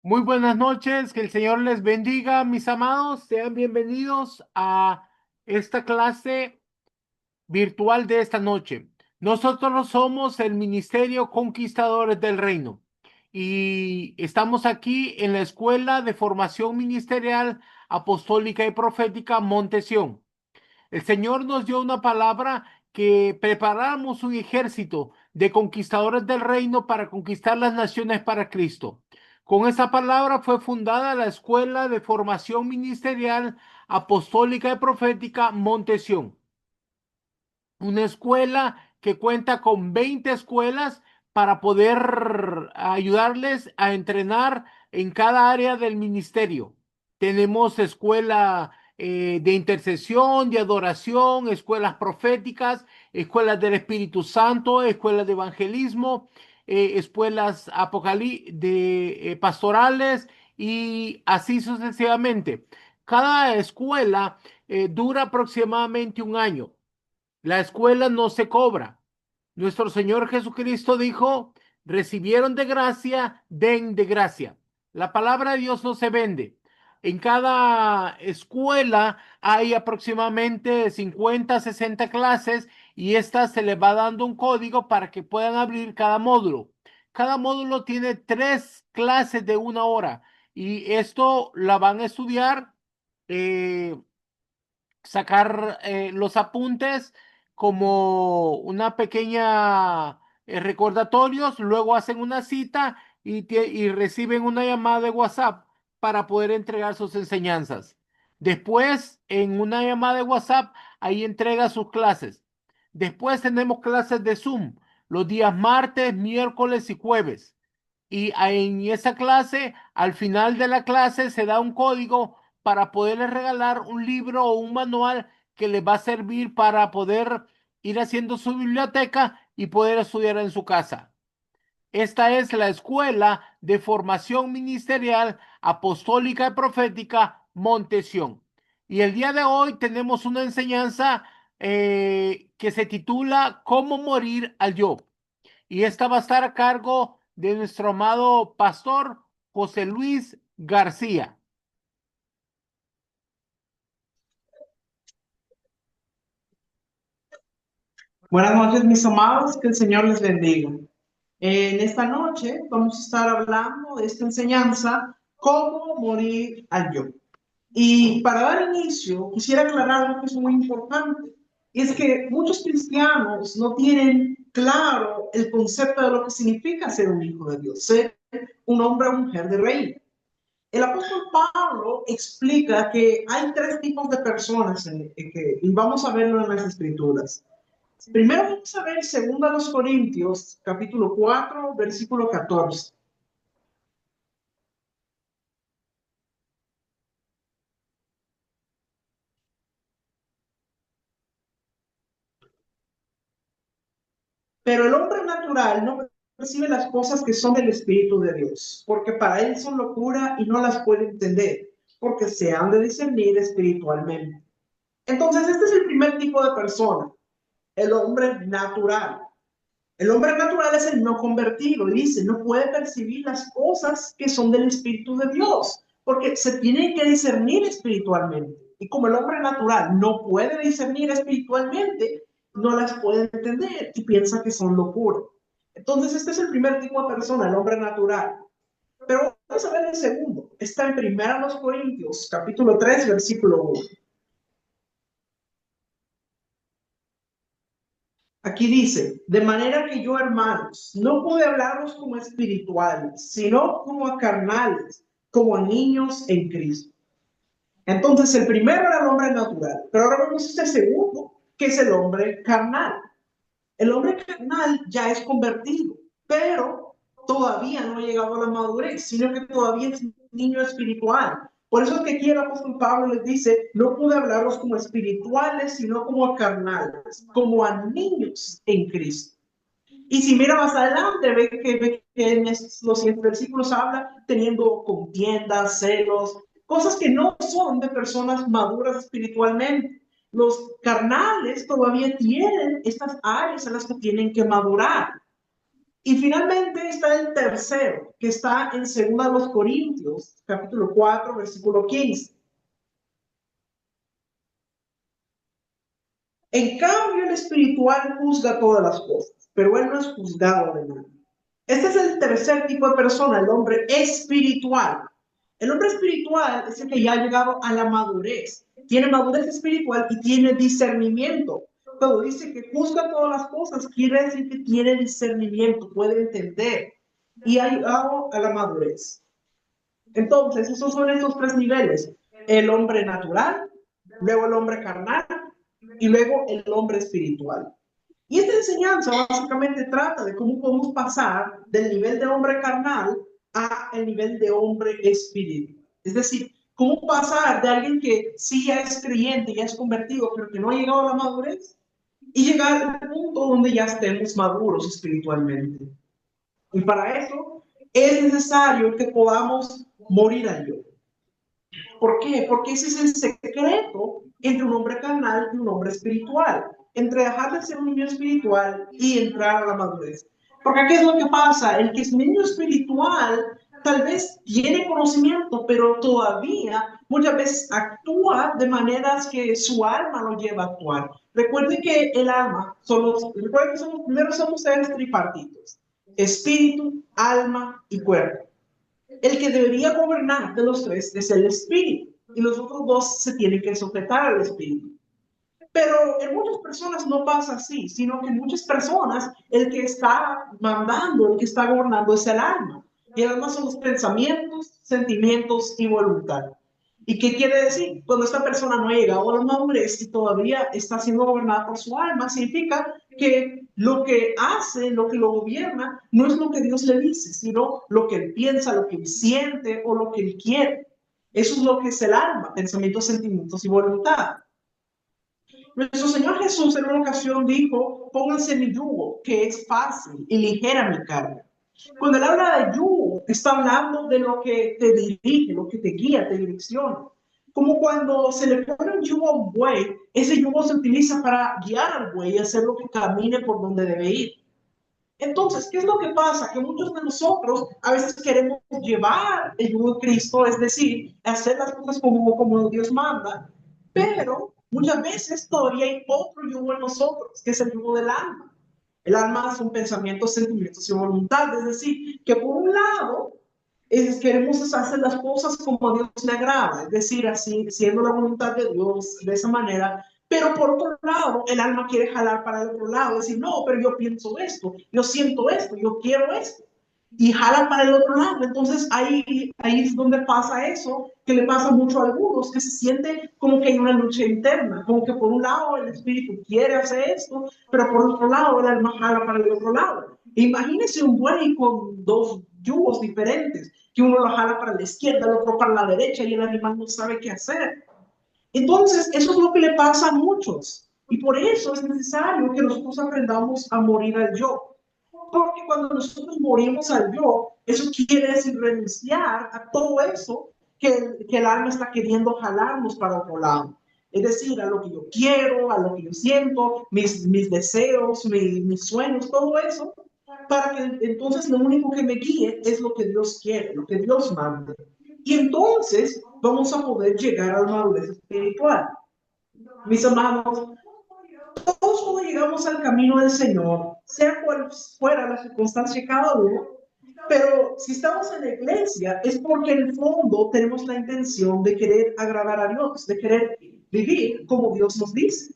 Muy buenas noches, que el Señor les bendiga, mis amados. Sean bienvenidos a esta clase virtual de esta noche. Nosotros somos el Ministerio Conquistadores del Reino y estamos aquí en la Escuela de Formación Ministerial Apostólica y Profética Monte Sión. El Señor nos dio una palabra que preparáramos un ejército de conquistadores del reino para conquistar las naciones para Cristo. Con esa palabra fue fundada la Escuela de Formación Ministerial Apostólica y Profética Monte Sión, una escuela que cuenta con 20 escuelas para poder ayudarles a entrenar en cada área del ministerio. Tenemos escuela de intercesión, de adoración, escuelas proféticas, escuelas del Espíritu Santo, escuelas de evangelismo, escuelas pastorales y así sucesivamente. Cada escuela dura aproximadamente un año. La escuela no se cobra. Nuestro Señor Jesucristo dijo, recibieron de gracia, den de gracia. La palabra de Dios no se vende. En cada escuela hay aproximadamente 50, 60 clases y esta se les va dando un código para que puedan abrir cada módulo. Cada módulo tiene 3 clases de 1 hora y esto la van a estudiar. eh, Sacar los apuntes como una pequeña recordatorios, luego hacen una cita y reciben una llamada de WhatsApp para poder entregar sus enseñanzas. Después, en una llamada de WhatsApp, ahí entrega sus clases. Después tenemos clases de Zoom los días martes, miércoles y jueves. Y en esa clase, al final de la clase, se da un código para poderles regalar un libro o un manual que les va a servir para poder ir haciendo su biblioteca y poder estudiar en su casa. Esta es la Escuela de Formación Ministerial Apostólica y Profética Monte Sión. Y el día de hoy tenemos una enseñanza que se titula ¿Cómo morir al yo? Y esta va a estar a cargo de nuestro amado pastor José Luis García. Buenas noches, mis amados, que el Señor les bendiga. En esta noche vamos a estar hablando de esta enseñanza, cómo morir al yo. Y para dar inicio, quisiera aclarar algo que es muy importante. Y es que muchos cristianos no tienen claro el concepto de lo que significa ser un hijo de Dios, ser un hombre o mujer de reino. El apóstol Pablo explica que hay 3 tipos de personas y vamos a verlo en las escrituras. Primero vamos a ver 2 Corintios, capítulo 4, versículo 14. Pero el hombre natural no percibe las cosas que son del Espíritu de Dios, porque para él son locura y no las puede entender, porque se han de discernir espiritualmente. Entonces, este es el primer tipo de persona, el hombre natural. El hombre natural es el no convertido, dice, no puede percibir las cosas que son del Espíritu de Dios, porque se tiene que discernir espiritualmente. Y como el hombre natural no puede discernir espiritualmente, no las puede entender y piensa que son locura. Entonces, este es el primer tipo de persona, el hombre natural. Pero vamos a ver el segundo. Está en 1 Corintios, capítulo 3, versículo 1. Aquí dice, de manera que yo, hermanos, no pude hablaros como espirituales, sino como a carnales, como a niños en Cristo. Entonces, el primero era el hombre natural, pero ahora vemos este segundo, que es el hombre carnal. El hombre carnal ya es convertido, pero todavía no ha llegado a la madurez, sino que todavía es niño espiritual. Por eso es que aquí el apóstol Pablo les dice, no pude hablaros como espirituales, sino como a carnales, como a niños en Cristo. Y si mira más adelante, ve que en los siguientes versículos habla teniendo contiendas, celos, cosas que no son de personas maduras espiritualmente. Los carnales todavía tienen estas áreas en las que tienen que madurar. Y finalmente está el tercero, que está en 2 Corintios, capítulo 4, versículo 15. En cambio, el espiritual juzga todas las cosas, pero él no es juzgado de nadie. Este es el tercer tipo de persona, el hombre espiritual. El hombre espiritual es el que ya ha llegado a la madurez. Tiene madurez espiritual y tiene discernimiento. Cuando dice que juzga todas las cosas, quiere decir que tiene discernimiento, puede entender. Y ha llegado a la madurez. Entonces, esos son estos tres niveles. El hombre natural, luego el hombre carnal y luego el hombre espiritual. Y esta enseñanza básicamente trata de cómo podemos pasar del nivel de hombre carnal a el nivel de hombre espiritual. Es decir, cómo pasar de alguien que sí ya es creyente, ya es convertido, pero que no ha llegado a la madurez, y llegar al punto donde ya estemos maduros espiritualmente. Y para eso es necesario que podamos morir al yo. ¿Por qué? Porque ese es el secreto entre un hombre carnal y un hombre espiritual, entre dejar de ser un niño espiritual y entrar a la madurez. Porque ¿qué es lo que pasa? El que es niño espiritual tal vez tiene conocimiento, pero todavía muchas veces actúa de maneras que su alma lo lleva a actuar. Recuerden que el alma, recuerden que primero somos seres tripartitos, espíritu, alma y cuerpo. El que debería gobernar de los tres es el espíritu y los otros dos se tienen que sujetar al espíritu. Pero en muchas personas no pasa así, sino que en muchas personas el que está mandando, el que está gobernando es el alma. Y el alma son los pensamientos, sentimientos y voluntad. ¿Y qué quiere decir? Cuando esta persona no llega a la madurez y todavía está siendo gobernada por su alma, significa que lo que hace, lo que lo gobierna, no es lo que Dios le dice, sino lo que él piensa, lo que él siente o lo que él quiere. Eso es lo que es el alma, pensamientos, sentimientos y voluntad. Nuestro Señor Jesús en una ocasión dijo, pónganse mi yugo, que es fácil y ligera mi carga. Cuando él habla de yugo, está hablando de lo que te dirige, lo que te guía, te direcciona. Como cuando se le pone un yugo a un buey, ese yugo se utiliza para guiar al buey y hacer lo que camine por donde debe ir. Entonces, ¿qué es lo que pasa? Que muchos de nosotros a veces queremos llevar el yugo de Cristo, es decir, hacer las cosas como Dios manda, pero muchas veces todavía hay otro yugo en nosotros, que es el yugo del alma. El alma son pensamientos, sentimientos y voluntad, es decir, que por un lado queremos hacer las cosas como a Dios le agrada, es decir, así, siendo la voluntad de Dios de esa manera, pero por otro lado, el alma quiere jalar para el otro lado, decir, no, pero yo pienso esto, yo siento esto, yo quiero esto, y jala para el otro lado. Entonces ahí es donde pasa eso, que le pasa mucho a algunos, que se siente como que hay una lucha interna, como que por un lado el espíritu quiere hacer esto, pero por otro lado el alma jala para el otro lado. Imagínese un buey con dos yugos diferentes, que uno lo jala para la izquierda, el otro para la derecha, y el animal no sabe qué hacer. Entonces, eso es lo que le pasa a muchos. Y por eso es necesario que nosotros aprendamos a morir al yo. Porque cuando nosotros morimos al yo, eso quiere decir renunciar a todo eso que el alma está queriendo jalarnos para otro lado. Es decir, a lo que yo quiero, a lo que yo siento, mis deseos, mis sueños, todo eso, para que entonces lo único que me guíe es lo que Dios quiere, lo que Dios manda. Y entonces vamos a poder llegar a la madurez espiritual. Mis amados, todos cuando llegamos al camino del Señor, sea cual fuera la circunstancia de cada uno, pero si estamos en la iglesia es porque en el fondo tenemos la intención de querer agradar a Dios, de querer vivir como Dios nos dice.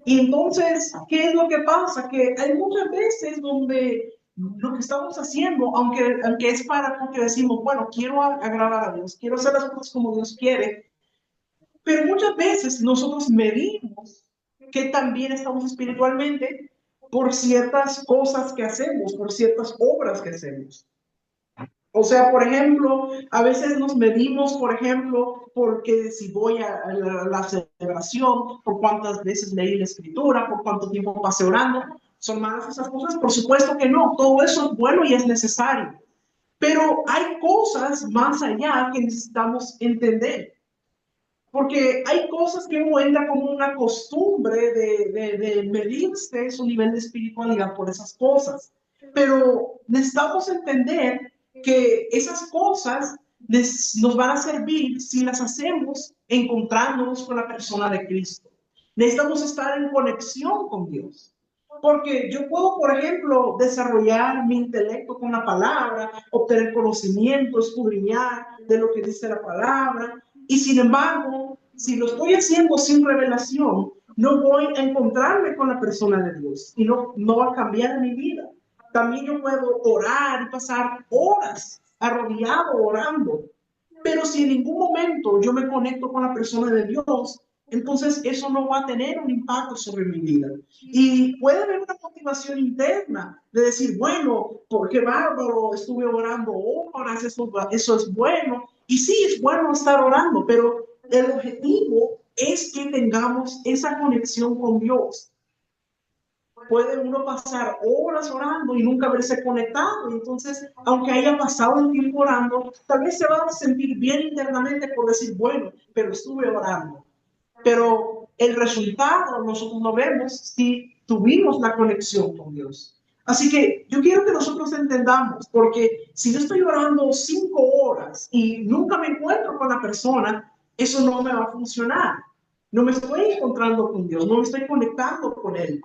Y entonces, ¿qué es lo que pasa? Que hay muchas veces donde lo que estamos haciendo, aunque es para porque decimos, bueno, quiero agradar a Dios, quiero hacer las cosas como Dios quiere, pero muchas veces nosotros medimos que también estamos espiritualmente por ciertas cosas que hacemos, por ciertas obras que hacemos. O sea, por ejemplo, a veces nos medimos, por ejemplo, porque si voy a la celebración, por cuántas veces leí la escritura, por cuánto tiempo pasé orando, ¿Son malas esas cosas? Por supuesto que no. Todo eso es bueno y es necesario. Pero hay cosas más allá que necesitamos entender. Porque hay cosas que uno entra como una costumbre de medirse su nivel de espiritualidad por esas cosas. Pero necesitamos entender que esas cosas nos van a servir si las hacemos encontrándonos con la persona de Cristo. Necesitamos estar en conexión con Dios. Porque yo puedo, por ejemplo, desarrollar mi intelecto con la palabra, obtener conocimiento, escudriñar de lo que dice la palabra, y sin embargo, si lo estoy haciendo sin revelación, no voy a encontrarme con la persona de Dios y no va a cambiar mi vida. También yo puedo orar y pasar horas arrodillado orando, pero si en ningún momento yo me conecto con la persona de Dios, entonces eso no va a tener un impacto sobre mi vida. Y puede haber una motivación interna de decir, bueno, qué bárbaro, estuve orando horas, eso es bueno. Y sí, es bueno estar orando, pero el objetivo es que tengamos esa conexión con Dios. Puede uno pasar horas orando y nunca haberse conectado. Entonces, aunque haya pasado el tiempo orando, tal vez se va a sentir bien internamente por decir, bueno, pero estuve orando. Pero el resultado nosotros no vemos si tuvimos la conexión con Dios. Así que yo quiero que nosotros entendamos, porque si yo estoy orando 5 horas y nunca me encuentro con la persona, eso no me va a funcionar. No me estoy encontrando con Dios, no me estoy conectando con Él.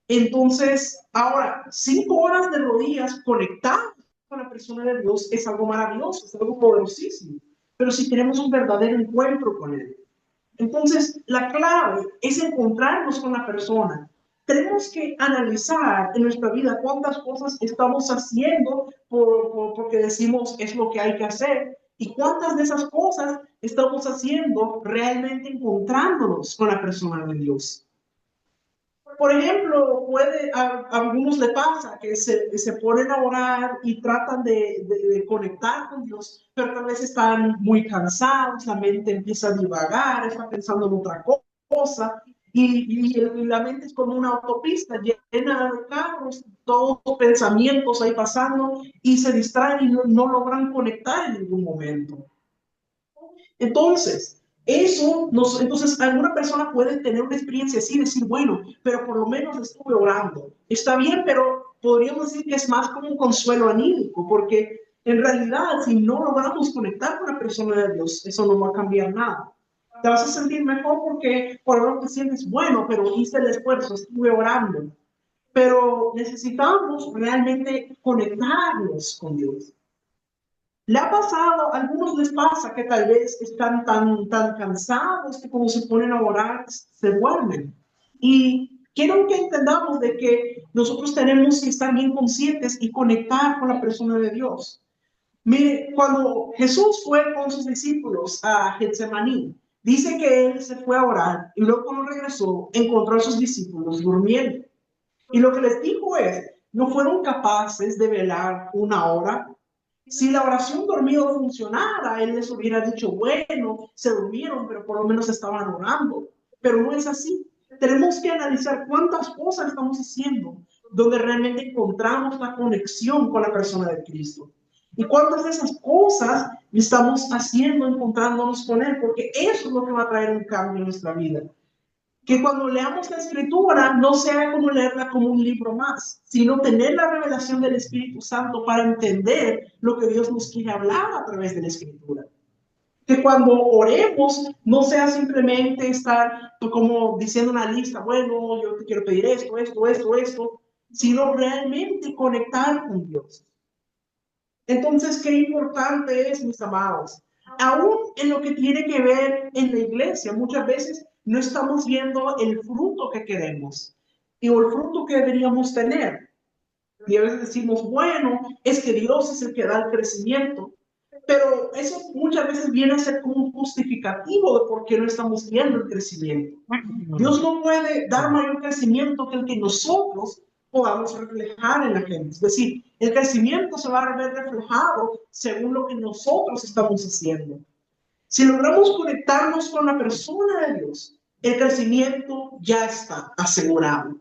Entonces, ahora, 5 horas de rodillas conectadas con la persona de Dios es algo maravilloso, es algo poderosísimo. Pero si tenemos un verdadero encuentro con Él, entonces, la clave es encontrarnos con la persona. Tenemos que analizar en nuestra vida cuántas cosas estamos haciendo porque decimos es lo que hay que hacer y cuántas de esas cosas estamos haciendo realmente encontrándonos con la persona de Dios. Por ejemplo, a algunos le pasa que se ponen a orar y tratan de conectar con Dios, pero tal vez están muy cansados, la mente empieza a divagar, está pensando en otra cosa, y la mente es como una autopista llena de carros, todos los pensamientos ahí pasando, y se distraen y no logran conectar en ningún momento. Entonces, entonces alguna persona puede tener una experiencia así y decir, bueno, pero por lo menos estuve orando. Está bien, pero podríamos decir que es más como un consuelo anímico, porque en realidad, si no logramos conectar con la persona de Dios, eso no va a cambiar nada. Te vas a sentir mejor porque por lo menos te sientes bueno, pero hice el esfuerzo, estuve orando. Pero necesitamos realmente conectarnos con Dios. ¿Le ha pasado, a algunos les pasa que tal vez están tan cansados que cuando se ponen a orar se duermen? Y quiero que entendamos de que nosotros tenemos que estar bien conscientes y conectar con la persona de Dios. Mire, cuando Jesús fue con sus discípulos a Getsemaní, dice que él se fue a orar y luego cuando regresó encontró a sus discípulos durmiendo. Y lo que les dijo es, no fueron capaces de velar 1 hora. Si la oración dormido funcionara, él les hubiera dicho, bueno, se durmieron, pero por lo menos estaban orando. Pero no es así. Tenemos que analizar cuántas cosas estamos haciendo donde realmente encontramos la conexión con la persona de Cristo. Y cuántas de esas cosas estamos haciendo encontrándonos con Él, porque eso es lo que va a traer un cambio en nuestra vida. Que cuando leamos la escritura no sea como leerla como un libro más, sino tener la revelación del Espíritu Santo para entender lo que Dios nos quiere hablar a través de la escritura. Que cuando oremos no sea simplemente estar como diciendo una lista, bueno, yo te quiero pedir esto, sino realmente conectar con Dios. Entonces, qué importante es, mis amados, aún en lo que tiene que ver en la iglesia, muchas veces no estamos viendo el fruto que queremos y el fruto que deberíamos tener. Y a veces decimos, bueno, es que Dios es el que da el crecimiento, pero eso muchas veces viene a ser como un justificativo de por qué no estamos viendo el crecimiento. Dios no puede dar mayor crecimiento que el que nosotros podamos reflejar en la gente. Es decir, el crecimiento se va a ver reflejado según lo que nosotros estamos haciendo. Si logramos conectarnos con la persona de Dios, el crecimiento ya está asegurado.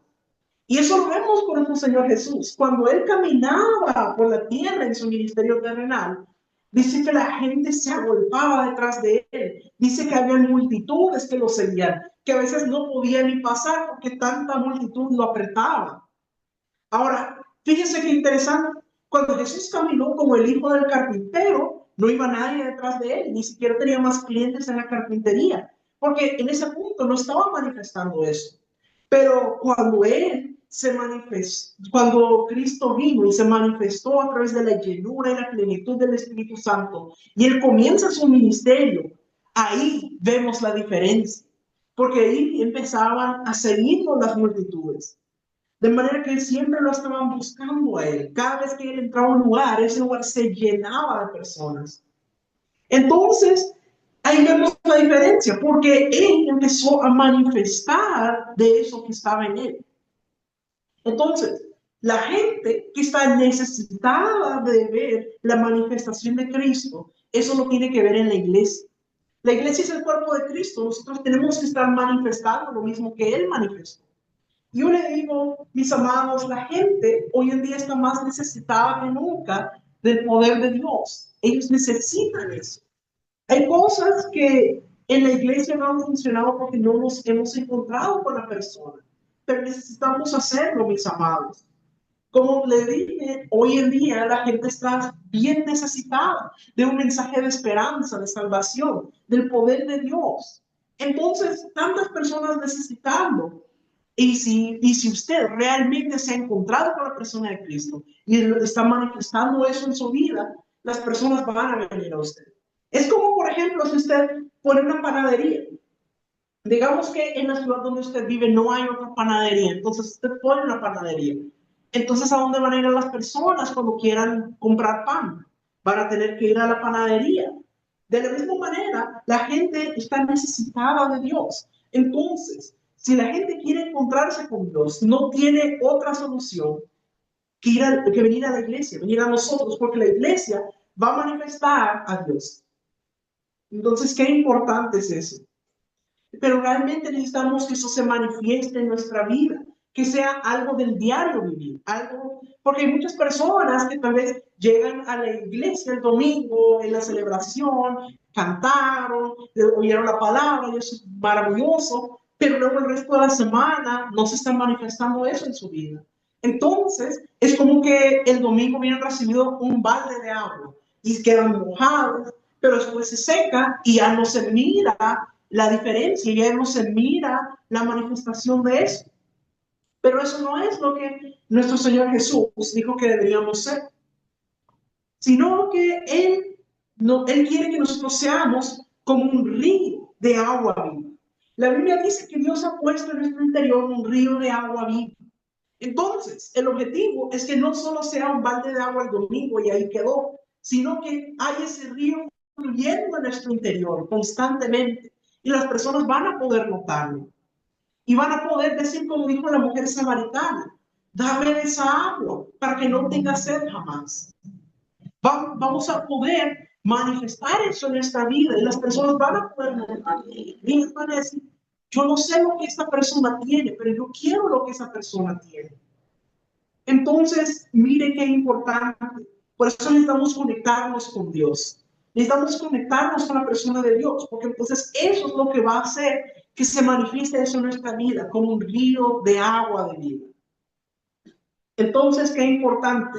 Y eso lo vemos por nuestro Señor Jesús. Cuando Él caminaba por la tierra en su ministerio terrenal, dice que la gente se agolpaba detrás de Él. Dice que había multitudes que lo seguían, que a veces no podía ni pasar porque tanta multitud lo apretaba. Ahora, fíjese qué interesante. Cuando Jesús caminó como el hijo del carpintero, no iba nadie detrás de él, ni siquiera tenía más clientes en la carpintería, porque en ese punto no estaba manifestando eso. Pero cuando él se manifestó, cuando Cristo vino y se manifestó a través de la llenura y la plenitud del Espíritu Santo, y él comienza su ministerio, ahí vemos la diferencia, porque ahí empezaban a seguirlo las multitudes. De manera que siempre lo estaban buscando a él. Cada vez que él entraba a un lugar, ese lugar se llenaba de personas. Entonces, ahí vemos la diferencia, porque él empezó a manifestar de eso que estaba en él. Entonces, la gente que está necesitada de ver la manifestación de Cristo, eso lo tiene que ver en la iglesia. La iglesia es el cuerpo de Cristo. Nosotros tenemos que estar manifestando lo mismo que él manifestó. Yo le digo, mis amados, la gente hoy en día está más necesitada que nunca del poder de Dios. Ellos necesitan eso. Hay cosas que en la iglesia no han funcionado porque no nos hemos encontrado con la persona, pero necesitamos hacerlo, mis amados. Como le dije, hoy en día la gente está bien necesitada de un mensaje de esperanza, de salvación, del poder de Dios. Entonces, tantas personas necesitando. Y si usted realmente se ha encontrado con la persona de Cristo y está manifestando eso en su vida, las personas van a venir a usted. Es como, por ejemplo, si usted pone una panadería. Digamos que en la ciudad donde usted vive no hay otra panadería, entonces usted pone una panadería. Entonces, ¿a dónde van a ir las personas cuando quieran comprar pan? Van a tener que ir a la panadería. De la misma manera, la gente está necesitada de Dios. Entonces, si la gente quiere encontrarse con Dios, no tiene otra solución que venir a la iglesia, venir a nosotros, porque la iglesia va a manifestar a Dios. Entonces, qué importante es eso. Pero realmente necesitamos que eso se manifieste en nuestra vida, que sea algo del diario vivir, algo, porque hay muchas personas que tal vez llegan a la iglesia el domingo en la celebración, cantaron, oyeron la palabra y eso es maravilloso, pero luego el resto de la semana no se está manifestando eso en su vida. Entonces, es como que el domingo vienen recibido un balde de agua y quedan mojados, pero después se seca y ya no se mira la diferencia, ya no se mira la manifestación de eso. Pero eso no es lo que nuestro Señor Jesús dijo que deberíamos ser, sino que Él quiere que nosotros seamos como un río de agua viva. La Biblia dice que Dios ha puesto en nuestro interior un río de agua viva. Entonces, el objetivo es que no solo sea un balde de agua el domingo y ahí quedó, sino que hay ese río fluyendo en nuestro interior constantemente y las personas van a poder notarlo y van a poder decir, como dijo la mujer samaritana, dame esa agua para que no tenga sed jamás. Vamos a poder manifestar eso en nuestra vida y las personas van a poder notar y van a decir, yo no sé lo que esta persona tiene, pero yo quiero lo que esa persona tiene. Entonces, mire qué importante. Por eso necesitamos conectarnos con Dios. Necesitamos conectarnos con la persona de Dios, porque entonces eso es lo que va a hacer que se manifieste eso en nuestra vida, como un río de agua de vida. Entonces, qué importante.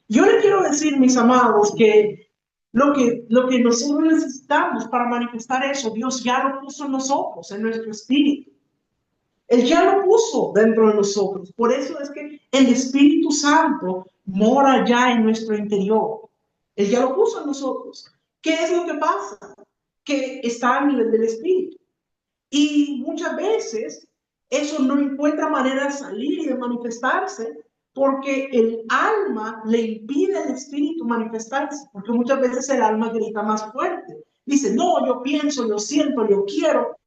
Yo le quiero decir, mis amados, que lo que nosotros necesitamos para manifestar eso, Dios ya lo puso en nosotros, en nuestro espíritu. Él ya lo puso dentro de nosotros. Por eso es que el Espíritu Santo mora ya en nuestro interior. Él ya lo puso en nosotros. ¿Qué es lo que pasa? Que está a nivel del Espíritu. Y muchas veces eso no encuentra manera de salir y de manifestarse porque el alma le impide al Espíritu manifestarse. Porque muchas veces el alma grita más fuerte. Dice, no, yo pienso, yo siento, yo quiero.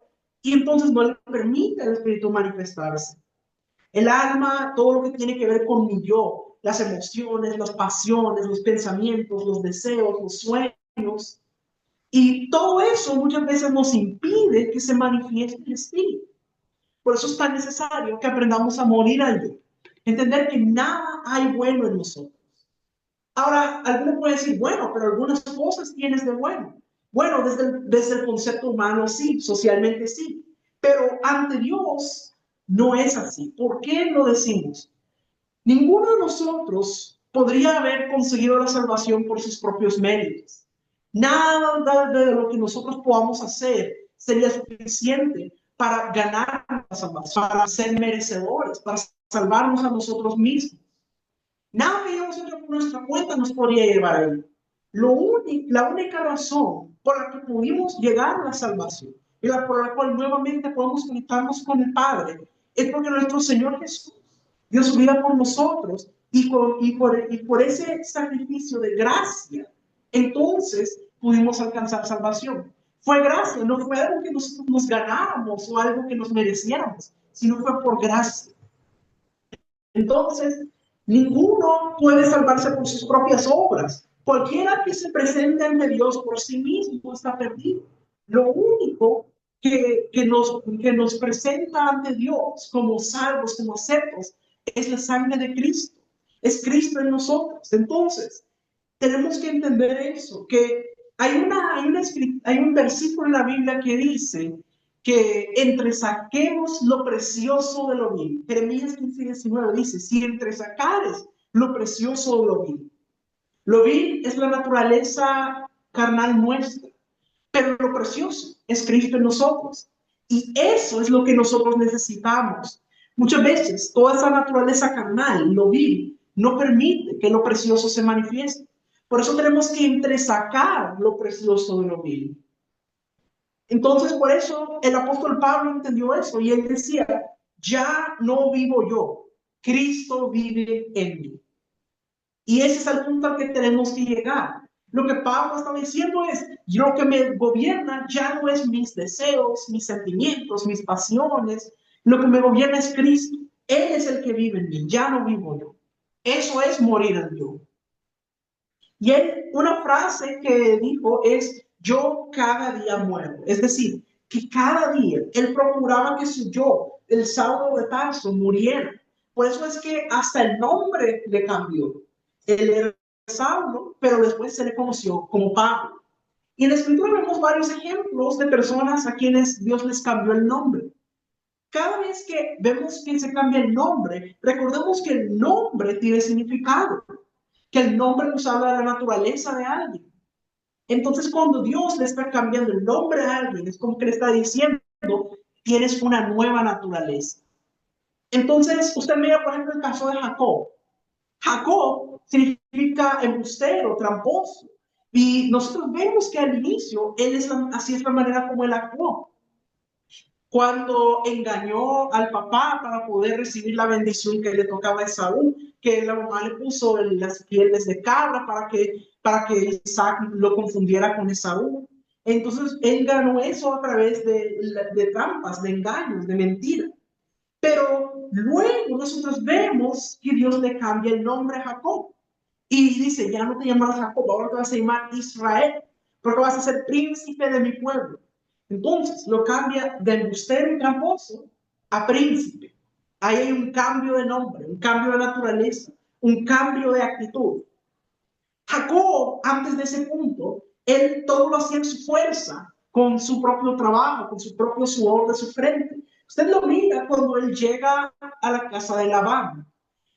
Y entonces no le permite al Espíritu manifestarse. El alma, todo lo que tiene que ver con mi yo, las emociones, las pasiones, los pensamientos, los deseos, los sueños, y todo eso muchas veces nos impide que se manifieste el Espíritu. Por eso es tan necesario que aprendamos a morir al yo. entender que nada hay bueno en nosotros. Ahora, alguno puede decir, bueno, pero algunas cosas tienes de bueno. Bueno, desde el concepto humano sí, socialmente sí, pero ante Dios no es así. ¿Por qué lo decimos? Ninguno de nosotros podría haber conseguido la salvación por sus propios méritos. Nada de lo que nosotros podamos hacer sería suficiente para ganar la salvación, para ser merecedores, para salvarnos a nosotros mismos. Nada que nosotros por nuestra cuenta nos podría llevar a él. La única razón por la que pudimos llegar a la salvación y por la cual nuevamente podemos conectarnos con el Padre es porque nuestro Señor Jesús dio su vida por nosotros y por ese sacrificio de gracia, entonces pudimos alcanzar salvación. Fue gracia, no fue algo que nosotros nos ganáramos o algo que nos mereciéramos, sino fue por gracia. Entonces, ninguno puede salvarse por sus propias obras. Cualquiera que se presente ante Dios por sí mismo está perdido. Lo único que nos presenta ante Dios como salvos, como aceptos, es la sangre de Cristo. Es Cristo en nosotros. Entonces, tenemos que entender eso, que hay un versículo en la Biblia que dice que entresaquemos lo precioso de lo vil. Jeremías 15:19 dice, si entresacares lo precioso de lo vil es la naturaleza carnal nuestra, pero lo precioso es Cristo en nosotros. Y eso es lo que nosotros necesitamos. Muchas veces toda esa naturaleza carnal, lo vil, no permite que lo precioso se manifieste. Por eso tenemos que entresacar lo precioso de lo vil. Entonces, por eso el apóstol Pablo entendió eso y él decía, ya no vivo yo, Cristo vive en mí. Y ese es el punto al que tenemos que llegar. Lo que Pablo está diciendo es, lo que me gobierna ya no es mis deseos, mis sentimientos, mis pasiones, lo que me gobierna es Cristo. Él es el que vive en mí, ya no vivo yo. Eso es morir al yo. Y él, una frase que dijo es, yo cada día muero. Es decir, que cada día él procuraba que su yo, el Saulo de Tarso, muriera. Por eso es que hasta el nombre le cambió. Él era Saulo, pero después se le conoció como Pablo. Y en la escritura vemos varios ejemplos de personas a quienes Dios les cambió el nombre. Cada vez que vemos que se cambia el nombre, recordemos que el nombre tiene significado, que el nombre nos habla de la naturaleza de alguien. Entonces, cuando Dios le está cambiando el nombre a alguien, es como que le está diciendo, tienes una nueva naturaleza. Entonces, usted mira, por ejemplo, el caso de Jacob. Jacob significa embustero, tramposo. Y nosotros vemos que al inicio, así es la manera como él actuó. Cuando engañó al papá para poder recibir la bendición que le tocaba a Esaú, que la mamá le puso las pieles de cabra para que Isaac lo confundiera con Esaú. Entonces, él ganó eso a través de trampas, de engaños, de mentiras. Pero luego nosotros vemos que Dios le cambia el nombre a Jacob. Y dice, ya no te llamarás Jacob, ahora te vas a llamar Israel, porque vas a ser príncipe de mi pueblo. Entonces lo cambia de embustero y tramposo a príncipe. Ahí hay un cambio de nombre, un cambio de naturaleza, un cambio de actitud. Jacob, antes de ese punto, él todo lo hacía en su fuerza, con su propio trabajo, con su propio sudor de su frente. Usted lo mira cuando él llega a la casa de Labán.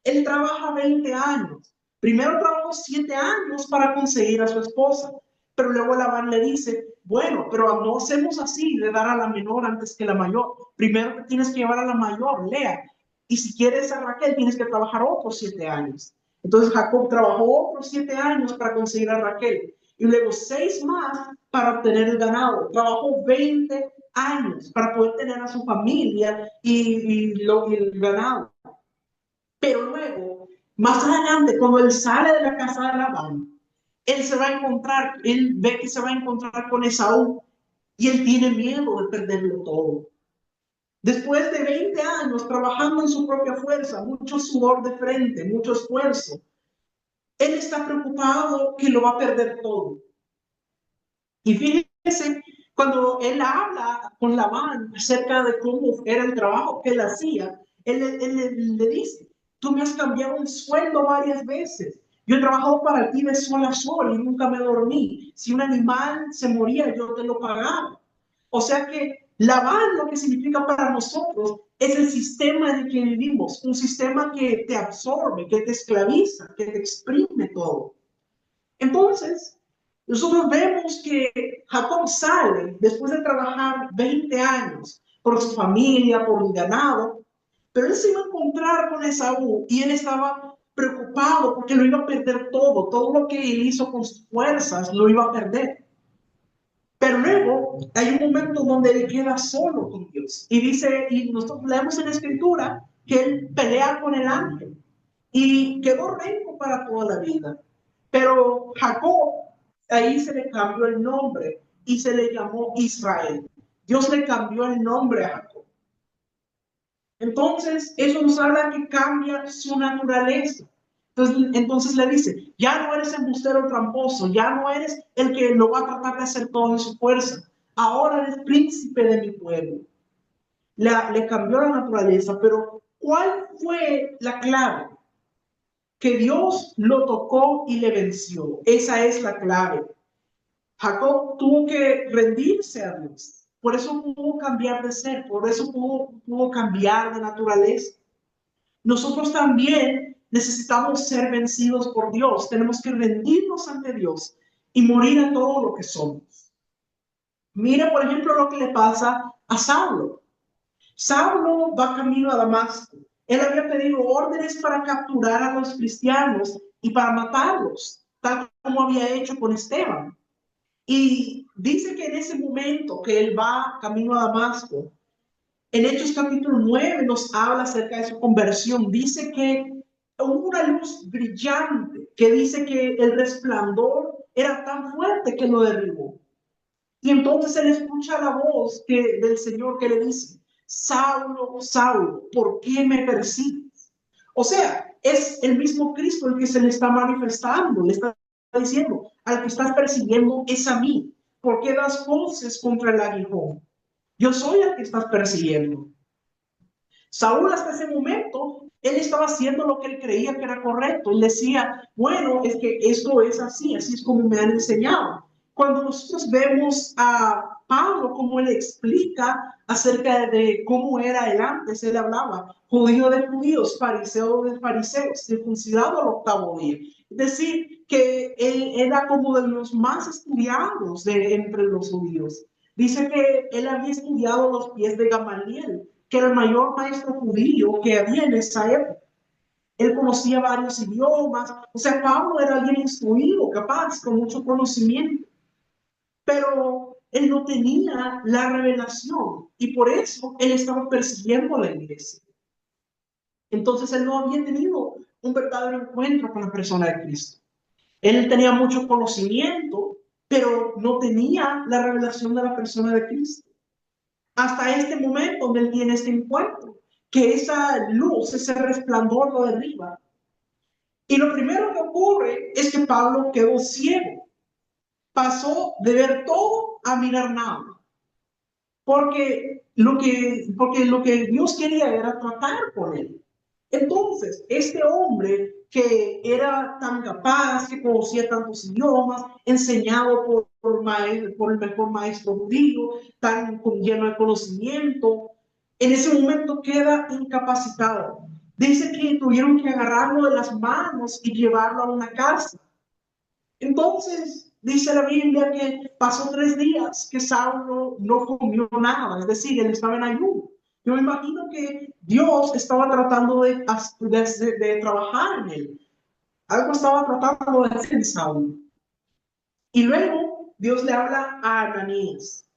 Él trabaja 20 años. Primero trabajó 7 años para conseguir a su esposa, pero luego Labán le dice, bueno, pero no hacemos así de dar a la menor antes que la mayor. Primero te tienes que llevar a la mayor, Lea. Y si quieres a Raquel, tienes que trabajar otros 7 años. Entonces Jacob trabajó otros 7 años para conseguir a Raquel y luego 6 más para obtener el ganado. Trabajó 20 años para poder tener a su familia y el ganado. Pero luego, más adelante, cuando él sale de la casa de Labán, él se va a encontrar, él ve que se va a encontrar con Esaú y él tiene miedo de perderlo todo. Después de 20 años trabajando en su propia fuerza, mucho sudor de frente, mucho esfuerzo, él está preocupado que lo va a perder todo. Y fíjense, cuando él habla con Labán acerca de cómo era el trabajo que él hacía, él le dice, Tú me has cambiado el sueldo varias veces. Yo he trabajado para ti de sol a sol y nunca me dormí. Si un animal se moría, yo te lo pagaba. O sea que Labán lo que significa para nosotros es el sistema en el que vivimos, un sistema que te absorbe, que te esclaviza, que te exprime todo. Entonces, nosotros vemos que Jacob sale después de trabajar 20 años por su familia, por el ganado, pero él se iba a encontrar con Esaú y él estaba preocupado porque lo iba a perder todo lo que él hizo con sus fuerzas lo iba a perder. Pero luego hay un momento donde él queda solo con Dios y dice, y nosotros leemos en la escritura que él pelea con el ángel y quedó rico para toda la vida. Pero Jacob, ahí se le cambió el nombre y se le llamó Israel. Dios le cambió el nombre a Jacob. Entonces, eso nos habla que cambia su naturaleza. Entonces le dice, ya no eres embustero tramposo, ya no eres el que lo va a tratar de hacer todo en su fuerza. Ahora eres príncipe de mi pueblo. Le cambió la naturaleza, pero ¿cuál fue la clave? Que Dios lo tocó y le venció. Esa es la clave. Jacob tuvo que rendirse a Dios. Por eso pudo cambiar de ser, por eso pudo cambiar de naturaleza. Nosotros también necesitamos ser vencidos por Dios. Tenemos que rendirnos ante Dios y morir a todo lo que somos. Mira, por ejemplo, lo que le pasa a Saulo. Saulo va camino a Damasco. Él había pedido órdenes para capturar a los cristianos y para matarlos, tal como había hecho con Esteban. Y dice que en ese momento que él va camino a Damasco, en Hechos capítulo 9 nos habla acerca de su conversión. Dice que hubo una luz brillante, que dice que el resplandor era tan fuerte que lo derribó. Y entonces él escucha la voz del Señor que le dice, Saulo, Saulo, ¿por qué me persigues? O sea, es el mismo Cristo el que se le está manifestando, le está diciendo, al que estás persiguiendo es a mí. ¿Por qué das voces contra el aguijón? Yo soy el que estás persiguiendo. Saúl hasta ese momento, él estaba haciendo lo que él creía que era correcto. Él decía, bueno, es que esto es así es como me han enseñado. Cuando nosotros vemos a Pablo, como él explica acerca de cómo era él antes, él hablaba judío de judíos, fariseo de fariseos, circuncidado al octavo día. Es decir, que él era como de los más estudiados entre los judíos. Dice que él había estudiado los pies de Gamaliel, que era el mayor maestro judío que había en esa época. Él conocía varios idiomas, o sea, Pablo era alguien instruido, capaz, con mucho conocimiento, pero él no tenía la revelación y por eso él estaba persiguiendo a la iglesia. Entonces él no había tenido un verdadero encuentro con la persona de Cristo. Él tenía mucho conocimiento, pero no tenía la revelación de la persona de Cristo. Hasta este momento donde él tiene este encuentro, que esa luz, ese resplandor lo derriba. Y lo primero que ocurre es que Pablo quedó ciego. Pasó de ver todo a mirar nada. Porque lo que Dios quería era tratar con él. Entonces, este hombre que era tan capaz, que conocía tantos idiomas, enseñado por el mejor maestro judío, tan lleno de conocimiento, en ese momento queda incapacitado. Dice que tuvieron que agarrarlo de las manos y llevarlo a una casa. Entonces, dice la Biblia que pasó 3 días que Saulo no comió nada, es decir, él estaba en ayuno. Yo me imagino que Dios estaba tratando de trabajar en él. Algo estaba tratando de hacer en Saulo. Y luego Dios le habla a Ananías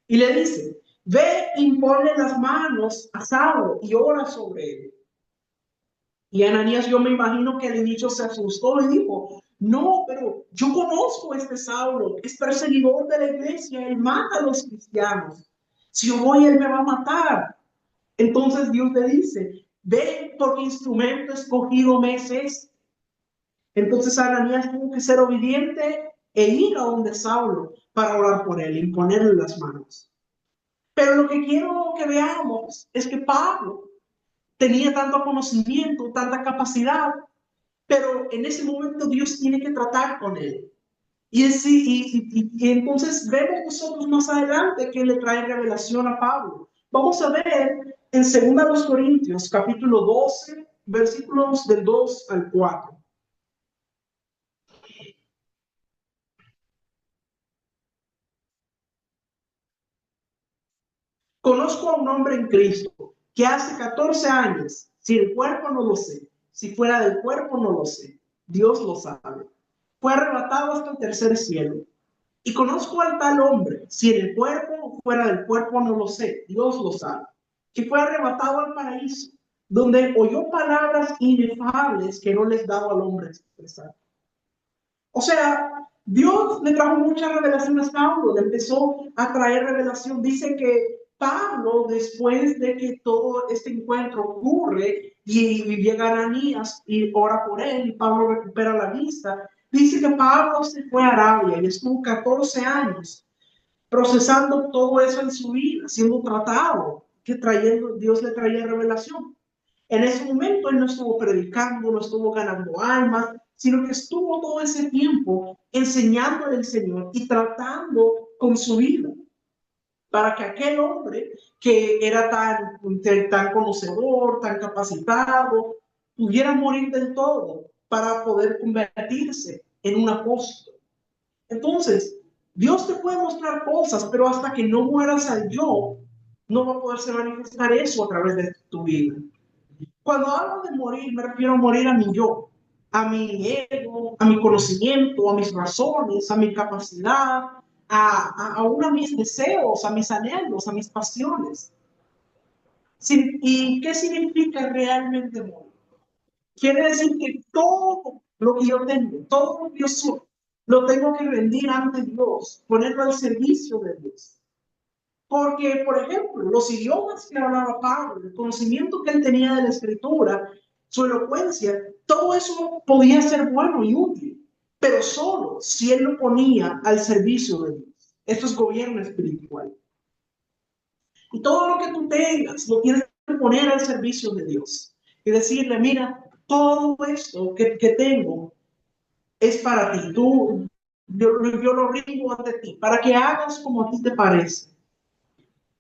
y le dice, ve y ponle las manos a Saulo y ora sobre él. Y Ananías, yo me imagino que al inicio se asustó y dijo, no, pero yo conozco a este Saulo, es perseguidor de la iglesia, él mata a los cristianos. Si yo voy, él me va a matar. Entonces Dios le dice, ve porque instrumento escogido me es este. Entonces Ananías tuvo que ser obediente e ir a donde Saulo para orar por él, imponerle las manos. Pero lo que quiero que veamos es que Pablo tenía tanto conocimiento, tanta capacidad, pero en ese momento Dios tiene que tratar con él. Y entonces vemos nosotros más adelante que le trae revelación a Pablo. Vamos a ver en 2 Corintios, capítulo 12, versículos del 2 al 4. Conozco a un hombre en Cristo que hace 14 años, si el cuerpo no lo sé, si fuera del cuerpo no lo sé, Dios lo sabe. Fue arrebatado hasta el tercer cielo. Y conozco al tal hombre, si en el cuerpo o fuera del cuerpo no lo sé, Dios lo sabe, que fue arrebatado al paraíso, donde oyó palabras inefables que no les daba al hombre expresar. O sea, Dios le trajo muchas revelaciones a Pablo, le empezó a traer revelación. Dice que Pablo, después de que todo este encuentro ocurre y llega Ananías y ora por él y Pablo recupera la vista, dice que Pablo se fue a Arabia y estuvo 14 años procesando todo eso en su vida, siendo tratado, que trayendo, Dios le traía revelación. En ese momento él no estuvo predicando, no estuvo ganando almas, sino que estuvo todo ese tiempo enseñándole al Señor y tratando con su vida para que aquel hombre que era tan conocedor, tan capacitado, pudiera morir del todo para poder convertirse en un apóstol. Entonces, Dios te puede mostrar cosas, pero hasta que no mueras al yo, no va a poderse manifestar eso a través de tu vida. Cuando hablo de morir, me refiero a morir a mi yo, a mi ego, a mi conocimiento, a mis razones, a mi capacidad, a mis deseos, a mis anhelos, a mis pasiones. ¿Y qué significa realmente morir? Quiere decir que todo lo que yo tengo, todo lo que yo soy, lo tengo que rendir ante Dios, ponerlo al servicio de Dios. Porque, por ejemplo, los idiomas que hablaba Pablo, el conocimiento que él tenía de la escritura, su elocuencia, todo eso podía ser bueno y útil, pero solo si él lo ponía al servicio de Dios. Esto es gobierno espiritual. Y todo lo que tú tengas, lo tienes que poner al servicio de Dios. Y decirle, mira, todo esto que tengo es para ti. Yo lo rindo ante ti, para que hagas como a ti te parece.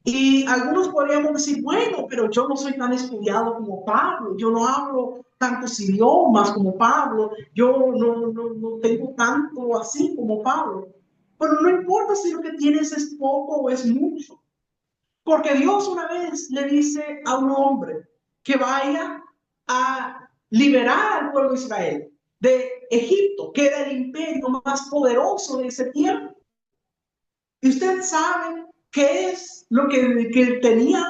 Y algunos podríamos decir, bueno, pero yo no soy tan estudiado como Pablo, yo no hablo tantos idiomas como Pablo, yo no tengo tanto así como Pablo. Pero no importa si lo que tienes es poco o es mucho, porque Dios una vez le dice a un hombre que vaya a liberar al pueblo de Israel de Egipto, que era el imperio más poderoso de ese tiempo. Y usted sabe qué es lo que tenía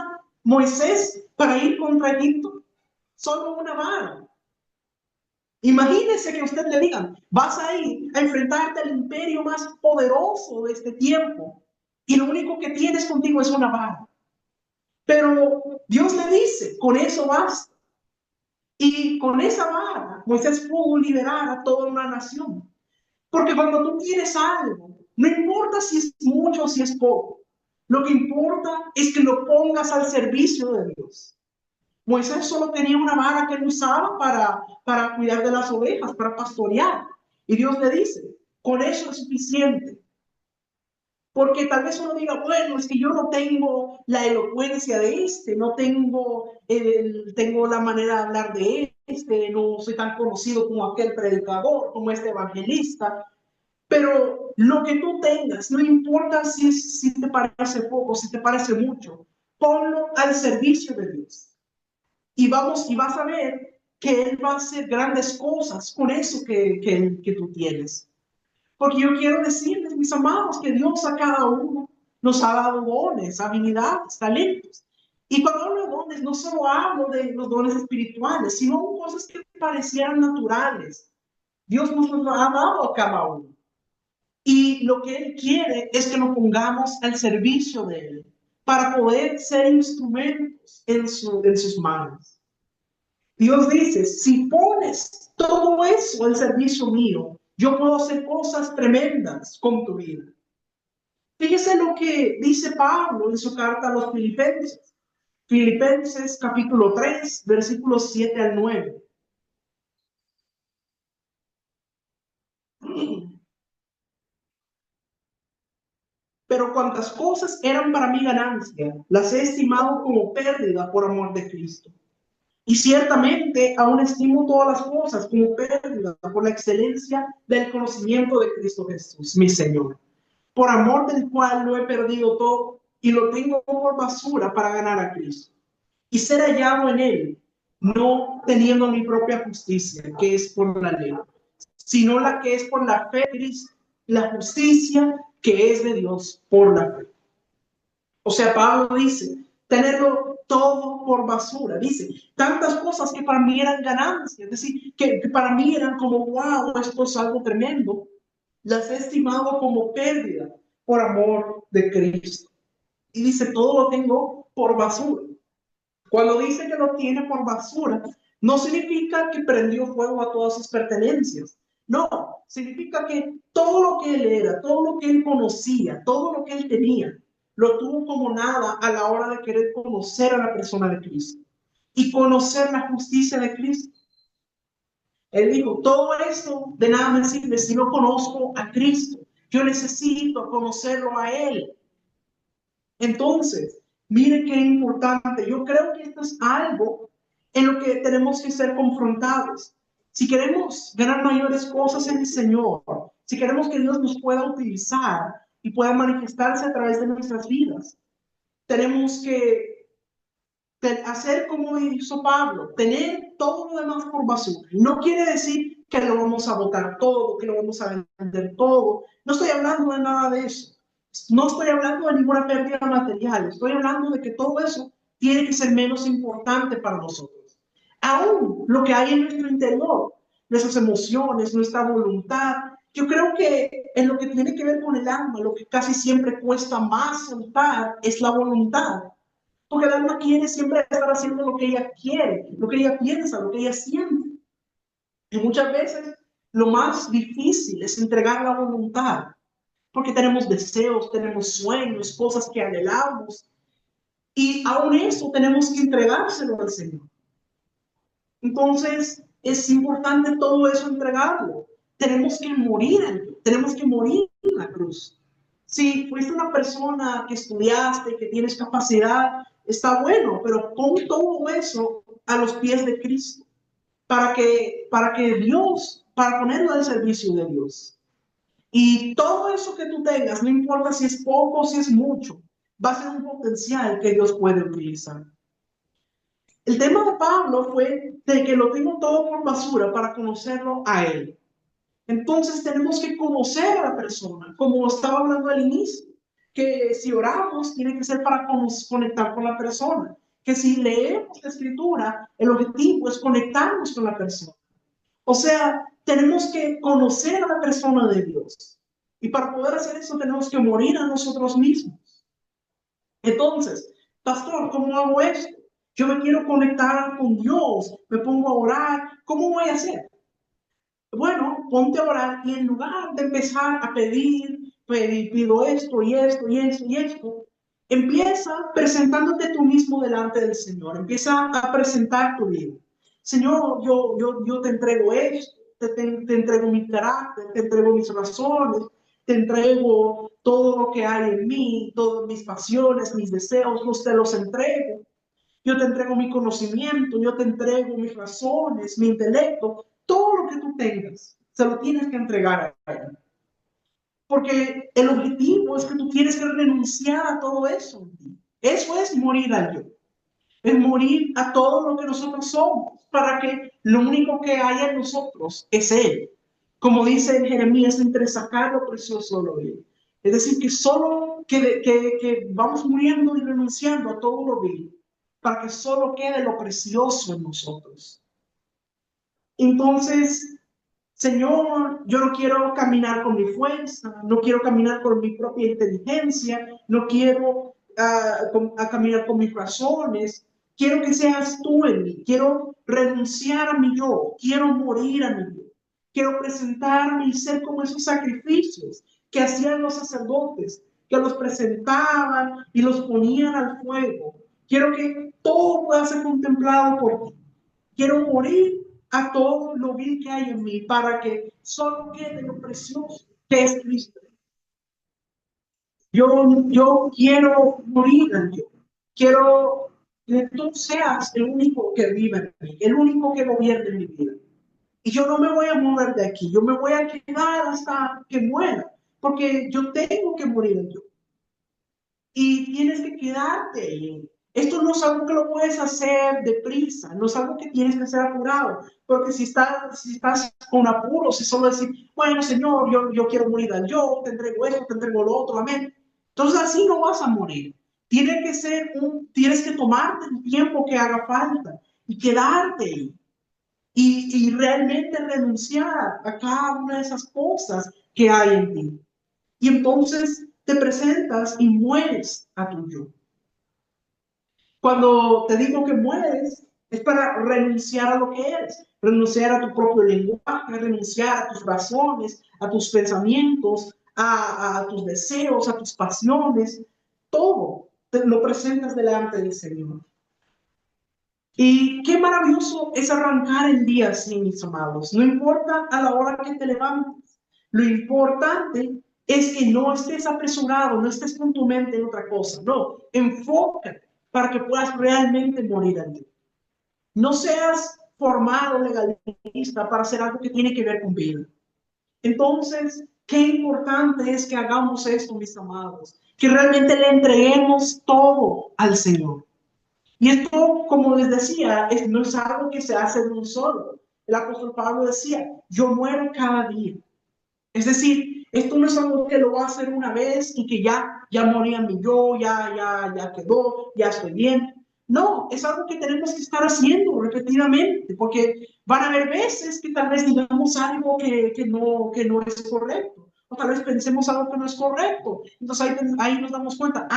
Moisés para ir contra Egipto. Solo una vara. Imagínese que a usted le digan, vas a ir a enfrentarte al imperio más poderoso de este tiempo y lo único que tienes contigo es una vara. Pero Dios le dice, con eso basta. Y con esa vara, Moisés pudo liberar a toda una nación. Porque cuando tú tienes algo, no importa si es mucho o si es poco, lo que importa es que lo pongas al servicio de Dios. Moisés solo tenía una vara que él usaba para cuidar de las ovejas, para pastorear. Y Dios le dice, con eso es suficiente. Porque tal vez uno diga, bueno, es que yo no tengo la elocuencia de este, no tengo la manera de hablar de este, no soy tan conocido como aquel predicador, como este evangelista. Pero lo que tú tengas, no importa si te parece poco, si te parece mucho, ponlo al servicio de Dios. Y vas a ver que Él va a hacer grandes cosas con eso que tú tienes. Porque yo quiero decirles, mis amados, que Dios a cada uno nos ha dado dones, habilidades, talentos. Y cuando hablo de dones, no solo hablo de los dones espirituales, sino cosas que parecieran naturales. Dios nos los ha dado a cada uno. Y lo que Él quiere es que nos pongamos al servicio de Él para poder ser instrumentos en sus manos. Dios dice, si pones todo eso al servicio mío, yo puedo hacer cosas tremendas con tu vida. Fíjese lo que dice Pablo en su carta a los Filipenses. Filipenses capítulo 3, versículos 7 al 9. Pero cuantas cosas eran para mí ganancia, las he estimado como pérdida por amor de Cristo. Y ciertamente aún estimo todas las cosas como pérdida por la excelencia del conocimiento de Cristo Jesús, mi Señor, por amor del cual lo he perdido todo y lo tengo por basura para ganar a Cristo y ser hallado en él, no teniendo mi propia justicia, que es por la ley, sino la que es por la fe de Cristo, la justicia que es de Dios por la fe. O sea, Pablo dice, tenerlo todo por basura. Dice, tantas cosas que para mí eran ganancias, es decir, que para mí eran como, wow, esto es algo tremendo. Las he estimado como pérdida por amor de Cristo. Y dice, todo lo tengo por basura. Cuando dice que lo tiene por basura, no significa que prendió fuego a todas sus pertenencias. No, significa que todo lo que él era, todo lo que él conocía, todo lo que él tenía, lo tuvo como nada a la hora de querer conocer a la persona de Cristo y conocer la justicia de Cristo. Él dijo, todo esto de nada me sirve si no conozco a Cristo. Yo necesito conocerlo a Él. Entonces, mire qué importante. Yo creo que esto es algo en lo que tenemos que ser confrontados. Si queremos ganar mayores cosas en el Señor, si queremos que Dios nos pueda utilizar y pueda manifestarse a través de nuestras vidas, tenemos que hacer como hizo Pablo, tener todo lo demás por basura. No quiere decir que lo vamos a botar todo, que lo vamos a vender todo. No estoy hablando de nada de eso. No estoy hablando de ninguna pérdida material. Estoy hablando de que todo eso tiene que ser menos importante para nosotros. Aún lo que hay en nuestro interior, nuestras emociones, nuestra voluntad. Yo creo que en lo que tiene que ver con el alma, lo que casi siempre cuesta más soltar es la voluntad. Porque el alma quiere siempre estar haciendo lo que ella quiere, lo que ella piensa, lo que ella siente. Y muchas veces lo más difícil es entregar la voluntad, porque tenemos deseos, tenemos sueños, cosas que anhelamos, y aún eso tenemos que entregárselo al Señor. Entonces, es importante todo eso entregarlo. Tenemos que morir, tenemos que morir en la cruz. Si fuiste una persona que estudiaste, que tienes capacidad, está bueno, pero pon todo eso a los pies de Cristo para que Dios, para ponerlo al servicio de Dios. Y todo eso que tú tengas, no importa si es poco o si es mucho, va a ser un potencial que Dios puede utilizar. El tema de Pablo fue de que lo tengo todo por basura para conocerlo a él. Entonces tenemos que conocer a la persona, como estaba hablando al inicio, que si oramos tiene que ser para conectar con la persona, que si leemos la escritura, el objetivo es conectarnos con la persona. O sea, tenemos que conocer a la persona de Dios. Y para poder hacer eso tenemos que morir a nosotros mismos. Entonces, pastor, ¿cómo hago esto? Yo me quiero conectar con Dios, me pongo a orar, ¿cómo voy a hacer? Bueno, ponte a orar y en lugar de empezar a pido esto y esto y esto y esto, empieza presentándote tú mismo delante del Señor. Empieza a presentar tu vida. Señor, yo te entrego esto, te entrego mi carácter, te entrego mis razones, te entrego todo lo que hay en mí, todas mis pasiones, mis deseos, te los entrego. Yo te entrego mi conocimiento, yo te entrego mis razones, mi intelecto, todo lo que tú tengas, se lo tienes que entregar a él. Porque el objetivo es que tú tienes que renunciar a todo eso. Eso es morir al yo. Es morir a todo lo que nosotros somos, para que lo único que haya en nosotros es Él. Como dice en Jeremías, entre sacar lo precioso lo vil. Es decir, que solo que vamos muriendo y renunciando a todo lo vil, para que solo quede lo precioso en nosotros. Entonces, Señor, yo no quiero caminar con mi fuerza, no quiero caminar con mi propia inteligencia, no quiero caminar con mis razones. Quiero que seas tú en mí, quiero renunciar a mi yo, quiero morir a mi yo, quiero presentarme y ser como esos sacrificios que hacían los sacerdotes, que los presentaban y los ponían al fuego. Quiero que todo pueda ser contemplado por ti. Quiero morir a todo lo vil que hay en mí para que solo quede lo precioso que es Cristo. Yo quiero morir en Dios. Quiero que tú seas el único que vive en mí, el único que gobierne mi vida. Y yo no me voy a mover de aquí, yo me voy a quedar hasta que muera, porque yo tengo que morir en Dios. Y tienes que quedarte. Esto no es algo que lo puedes hacer deprisa, no es algo que tienes que hacer apurado, porque si estás con apuro, si solo decir, bueno, Señor, yo quiero morir al yo, te entrego esto, te entrego lo otro, amén. Entonces así no vas a morir. Tienes que tomarte el tiempo que haga falta y quedarte y realmente renunciar a cada una de esas cosas que hay en ti. Y entonces te presentas y mueres a tu yo. Cuando te digo que mueres, es para renunciar a lo que eres, renunciar a tu propio lenguaje, renunciar a tus razones, a tus pensamientos, a tus deseos, a tus pasiones, todo te lo presentas delante del Señor. Y qué maravilloso es arrancar el día así, mis amados. No importa a la hora que te levantes. Lo importante es que no estés apresurado, no estés con tu mente en otra cosa. No, enfócate para que puedas realmente morir a ti. No seas formal o legalista para hacer algo que tiene que ver con vida. Entonces, qué importante es que hagamos esto, mis amados. Que realmente le entreguemos todo al Señor. Y esto, como les decía, no es algo que se hace de un solo. El apóstol Pablo decía, yo muero cada día. Es decir, esto no es algo que lo va a hacer una vez y que ya morí a mi yo, ya quedó, ya estoy bien. No, es algo que tenemos que estar haciendo repetidamente, porque van a haber veces que tal vez digamos algo que no es correcto, o tal vez pensemos algo que no es correcto. Entonces ahí nos damos cuenta,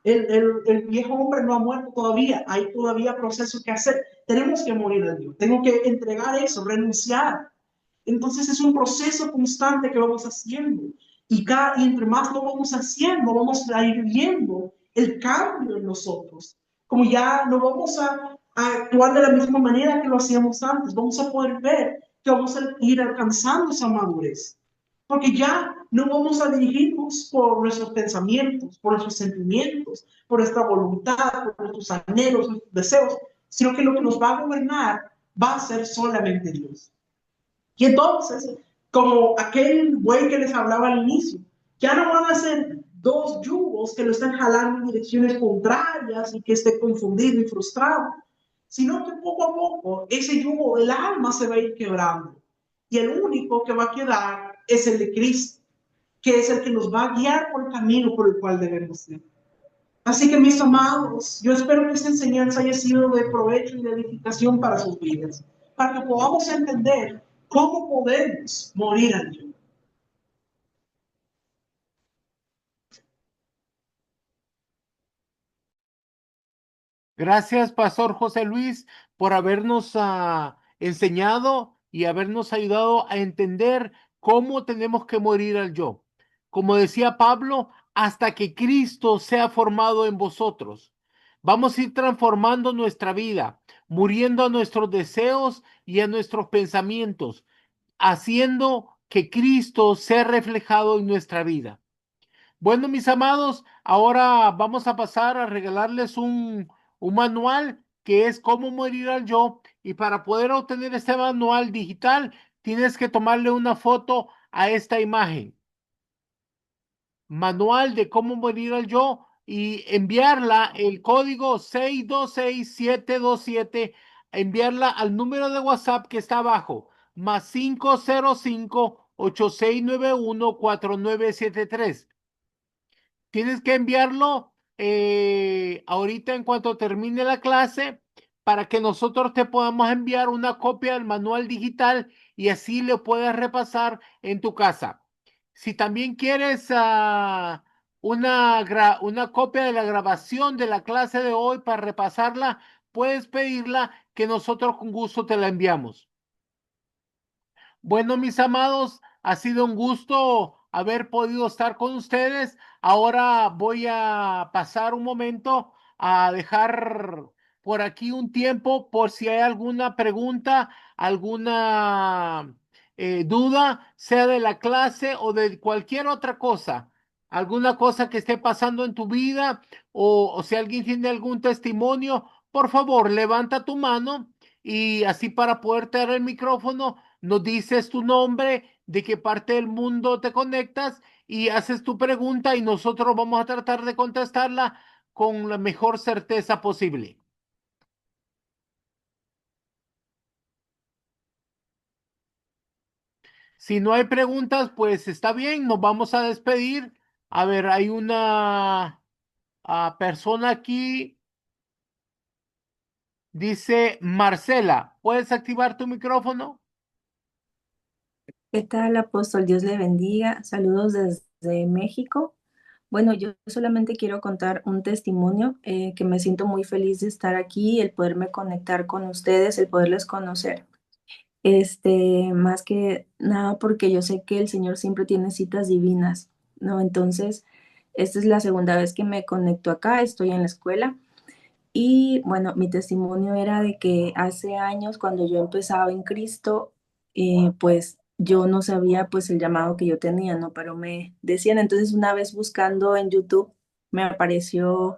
el viejo hombre no ha muerto todavía, hay todavía procesos que hacer, tenemos que morir a Dios, tengo que entregar eso, renunciar. Entonces es un proceso constante que vamos haciendo y entre más lo vamos haciendo, vamos a ir viendo el cambio en nosotros. Como ya no vamos a actuar de la misma manera que lo hacíamos antes, vamos a poder ver que vamos a ir alcanzando esa madurez. Porque ya no vamos a dirigirnos por nuestros pensamientos, por nuestros sentimientos, por nuestra voluntad, por nuestros anhelos, nuestros deseos, sino que lo que nos va a gobernar va a ser solamente Dios. Y entonces, como aquel buey que les hablaba al inicio, ya no van a ser dos yugos que lo están jalando en direcciones contrarias y que esté confundido y frustrado, sino que poco a poco ese yugo del alma se va a ir quebrando. Y el único que va a quedar es el de Cristo, que es el que nos va a guiar por el camino por el cual debemos ir. Así que, mis amados, yo espero que esta enseñanza haya sido de provecho y de edificación para sus vidas, para que podamos entender cómo podemos morir al yo. Gracias, Pastor José Luis, por habernos enseñado y habernos ayudado a entender cómo tenemos que morir al yo. Como decía Pablo, hasta que Cristo sea formado en vosotros. Vamos a ir transformando nuestra vida, muriendo a nuestros deseos y a nuestros pensamientos, haciendo que Cristo sea reflejado en nuestra vida. Bueno, mis amados, ahora vamos a pasar a regalarles un manual que es cómo morir al yo. Y para poder obtener este manual digital, tienes que tomarle una foto a esta imagen. Manual de cómo morir al yo y enviarla, el código 626727, enviarla al número de WhatsApp que está abajo, más 505-8691-4973. Tienes que enviarlo ahorita en cuanto termine la clase para que nosotros te podamos enviar una copia del manual digital y así lo puedas repasar en tu casa. Si también quieres una copia de la grabación de la clase de hoy para repasarla, puedes pedirla que nosotros con gusto te la enviamos. Bueno, mis amados, ha sido un gusto haber podido estar con ustedes. Ahora voy a pasar un momento a dejar por aquí un tiempo por si hay alguna pregunta, alguna duda, sea de la clase o de cualquier otra cosa, alguna cosa que esté pasando en tu vida o si alguien tiene algún testimonio, por favor, levanta tu mano y así para poderte dar el micrófono, nos dices tu nombre, de qué parte del mundo te conectas y haces tu pregunta y nosotros vamos a tratar de contestarla con la mejor certeza posible. Si no hay preguntas, pues está bien, nos vamos a despedir. A ver, hay una persona aquí, dice Marcela, ¿puedes activar tu micrófono? ¿Qué tal, apóstol? Dios le bendiga. Saludos desde México. Bueno, yo solamente quiero contar un testimonio que me siento muy feliz de estar aquí, el poderme conectar con ustedes, el poderles conocer. Más que nada porque yo sé que el Señor siempre tiene citas divinas, ¿no? Entonces, esta es la segunda vez que me conecto acá, estoy en la escuela. Y bueno, mi testimonio era de que hace años cuando yo empezaba en Cristo, pues yo no sabía pues el llamado que yo tenía, ¿no? Pero me decían, entonces una vez buscando en YouTube, me apareció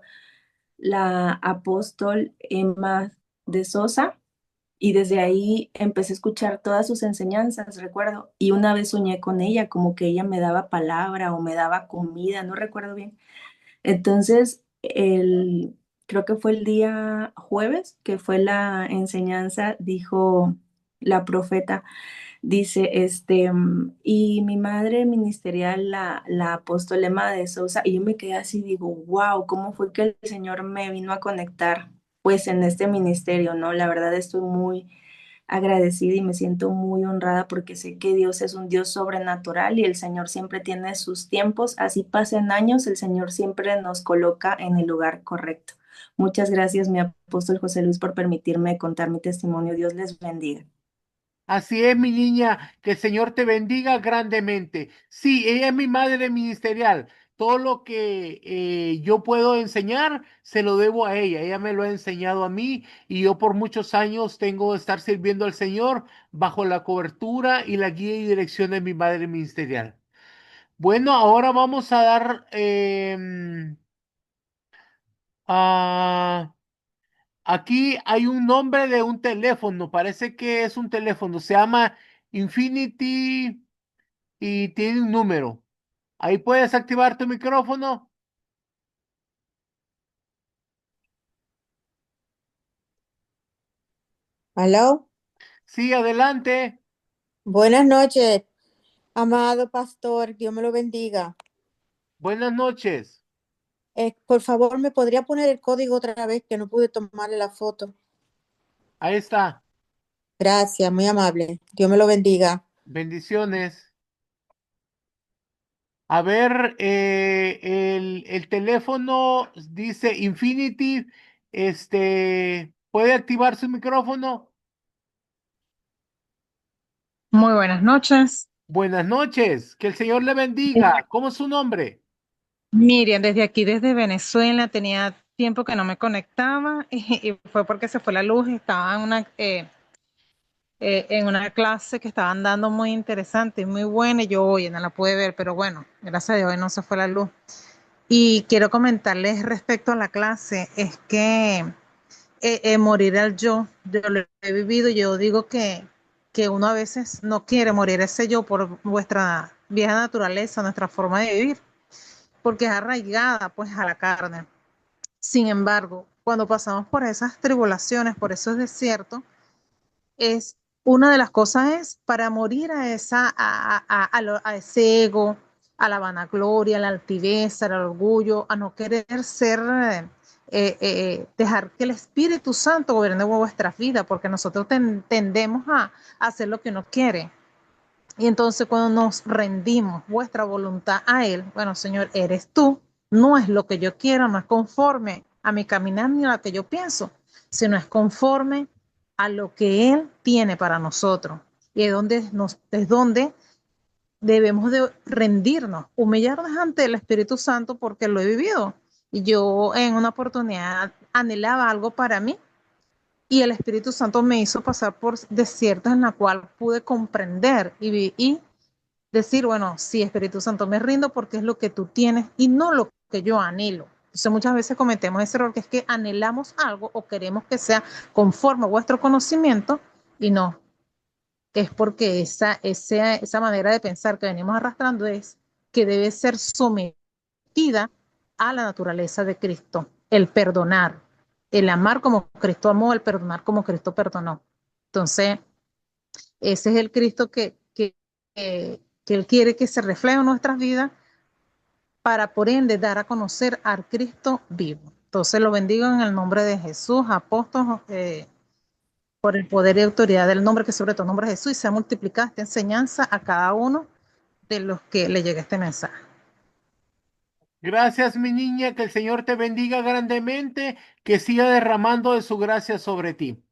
la apóstol Emma de Sosa y desde ahí empecé a escuchar todas sus enseñanzas, recuerdo, y una vez soñé con ella, como que ella me daba palabra o me daba comida, no recuerdo bien. Entonces, creo que fue el día jueves, que fue la enseñanza, dijo la profeta, dice, y mi madre ministerial, la apóstol Emma de Sousa, y yo me quedé así, digo, wow, ¿cómo fue que el Señor me vino a conectar, pues, en este ministerio, ¿no? La verdad estoy muy agradecida y me siento muy honrada porque sé que Dios es un Dios sobrenatural y el Señor siempre tiene sus tiempos. Así pasen años, el Señor siempre nos coloca en el lugar correcto. Muchas gracias, mi apóstol José Luis, por permitirme contar mi testimonio. Dios les bendiga. Así es, mi niña, que el Señor te bendiga grandemente. Sí, ella es mi madre ministerial. Todo lo que yo puedo enseñar, se lo debo a ella. Ella me lo ha enseñado a mí y yo por muchos años tengo que estar sirviendo al Señor bajo la cobertura y la guía y dirección de mi madre ministerial. Bueno, ahora vamos a dar a... Aquí hay un nombre de un teléfono, parece que es un teléfono, se llama Infinity y tiene un número. Ahí puedes activar tu micrófono. Aló, Sí, adelante. buenas noches, amado pastor, Dios me lo bendiga. Buenas noches. Por favor, ¿me podría poner el código otra vez que no pude tomarle la foto? Ahí está. Gracias, muy amable. Dios me lo bendiga. Bendiciones. A ver, el teléfono dice Infinity. ¿Puede activar su micrófono? Muy buenas noches. Buenas noches. Que el Señor le bendiga. ¿Cómo es su nombre? Miriam, desde aquí, desde Venezuela, tenía tiempo que no me conectaba y fue porque se fue la luz y estaba en una clase que estaban dando muy interesante y muy buena y yo, oye, no la pude ver, pero bueno, gracias a Dios hoy no se fue la luz. Y quiero comentarles respecto a la clase, es que morir al yo lo he vivido, yo digo que uno a veces no quiere morir ese yo por nuestra vieja naturaleza, nuestra forma de vivir, porque es arraigada pues a la carne. Sin embargo, cuando pasamos por esas tribulaciones, por esos desiertos, es una de las cosas es para morir a a ese ego, a la vanagloria, a la altivez, al orgullo, a no querer ser, dejar que el Espíritu Santo gobierne vuestras vidas, porque nosotros tendemos a hacer lo que uno quiere. Y entonces cuando nos rendimos vuestra voluntad a Él, bueno, Señor, eres tú, no es lo que yo quiero, no es conforme a mi caminar ni a lo que yo pienso, sino es conforme a lo que Él tiene para nosotros. Y es donde debemos de rendirnos, humillarnos ante el Espíritu Santo porque lo he vivido. Y yo en una oportunidad anhelaba algo para mí y el Espíritu Santo me hizo pasar por desiertos en la cual pude comprender y decir, bueno, sí, Espíritu Santo, me rindo porque es lo que tú tienes y no lo que yo anhelo. Entonces muchas veces cometemos ese error que es que anhelamos algo o queremos que sea conforme a vuestro conocimiento y no, es porque esa manera de pensar que venimos arrastrando es que debe ser sometida a la naturaleza de Cristo, el perdonar, el amar como Cristo amó, el perdonar como Cristo perdonó. Entonces, ese es el Cristo que Él quiere que se refleje en nuestras vidas para por ende dar a conocer al Cristo vivo. Entonces lo bendigo en el nombre de Jesús, apóstol, por el poder y autoridad del nombre que sobre todo nombre de Jesús, y sea multiplicada esta enseñanza a cada uno de los que le llegue este mensaje. Gracias, mi niña, que el Señor te bendiga grandemente, que siga derramando de su gracia sobre ti.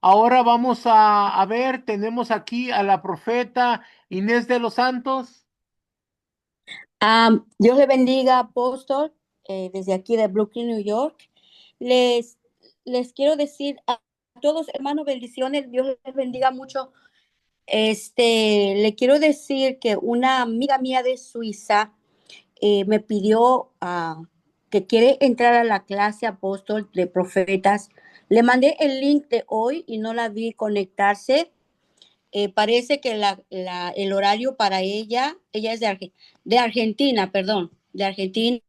Ahora vamos a ver, tenemos aquí a la profeta Inés de los Santos. Dios le bendiga, apóstol, desde aquí de Brooklyn, New York. Les, les quiero decir a todos, hermanos, bendiciones. Dios les bendiga mucho. Le quiero decir que una amiga mía de Suiza me pidió que quiere entrar a la clase apóstol de profetas. Le mandé el link de hoy y no la vi conectarse. Parece que el horario para ella es de Argentina, perdón, de Argentina,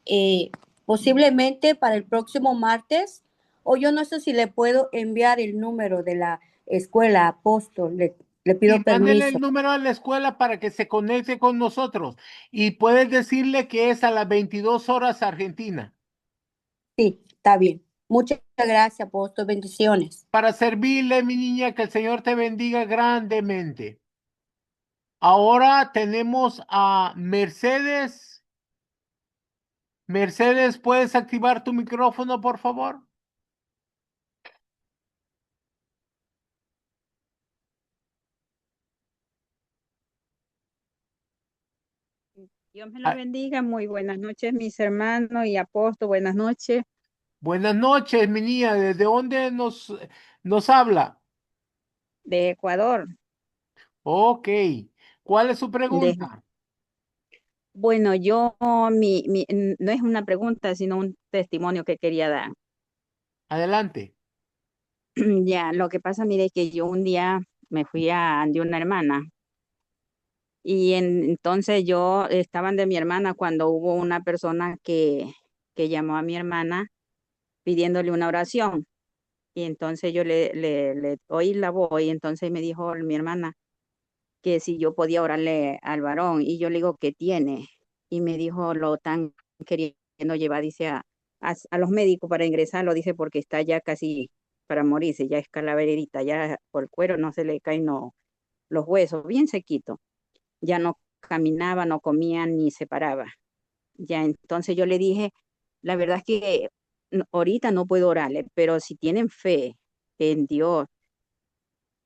eh, posiblemente para el próximo martes, o yo no sé si le puedo enviar el número de la escuela apóstol, le Y pido mándele permiso. el número a la escuela para que se conecte con nosotros. Y puedes decirle que es a las 22 horas Argentina. Sí, está bien. Muchas gracias, apóstol, bendiciones. Para servirle, mi niña, que el Señor te bendiga grandemente. Ahora tenemos a Mercedes. Mercedes, ¿puedes activar tu micrófono, por favor? Dios me los Ah, bendiga. Muy buenas noches, mis hermanos y apóstol. Buenas noches. buenas noches, mi niña. ¿Desde dónde nos habla? De Ecuador. Ok. ¿Cuál es su De, pregunta? bueno, no es una pregunta, sino un testimonio que quería dar. Adelante. Ya, lo que pasa, mire, que yo un día me fui a de una hermana y entonces yo estaba de mi hermana cuando hubo una persona que llamó a mi hermana pidiéndole una oración. Y entonces yo le oí la voz y entonces me dijo mi hermana que si yo podía orarle al varón y yo le digo, ¿qué tiene? Y me dijo, lo están queriendo llevar, dice, a los médicos para ingresarlo, dice, porque está ya casi para morirse, ya es calaverita, ya por el cuero no se le caen los huesos, bien sequito, ya no caminaba, no comía ni se paraba. Ya entonces yo le dije, la verdad es que ahorita no puedo orarle, pero si tienen fe en Dios,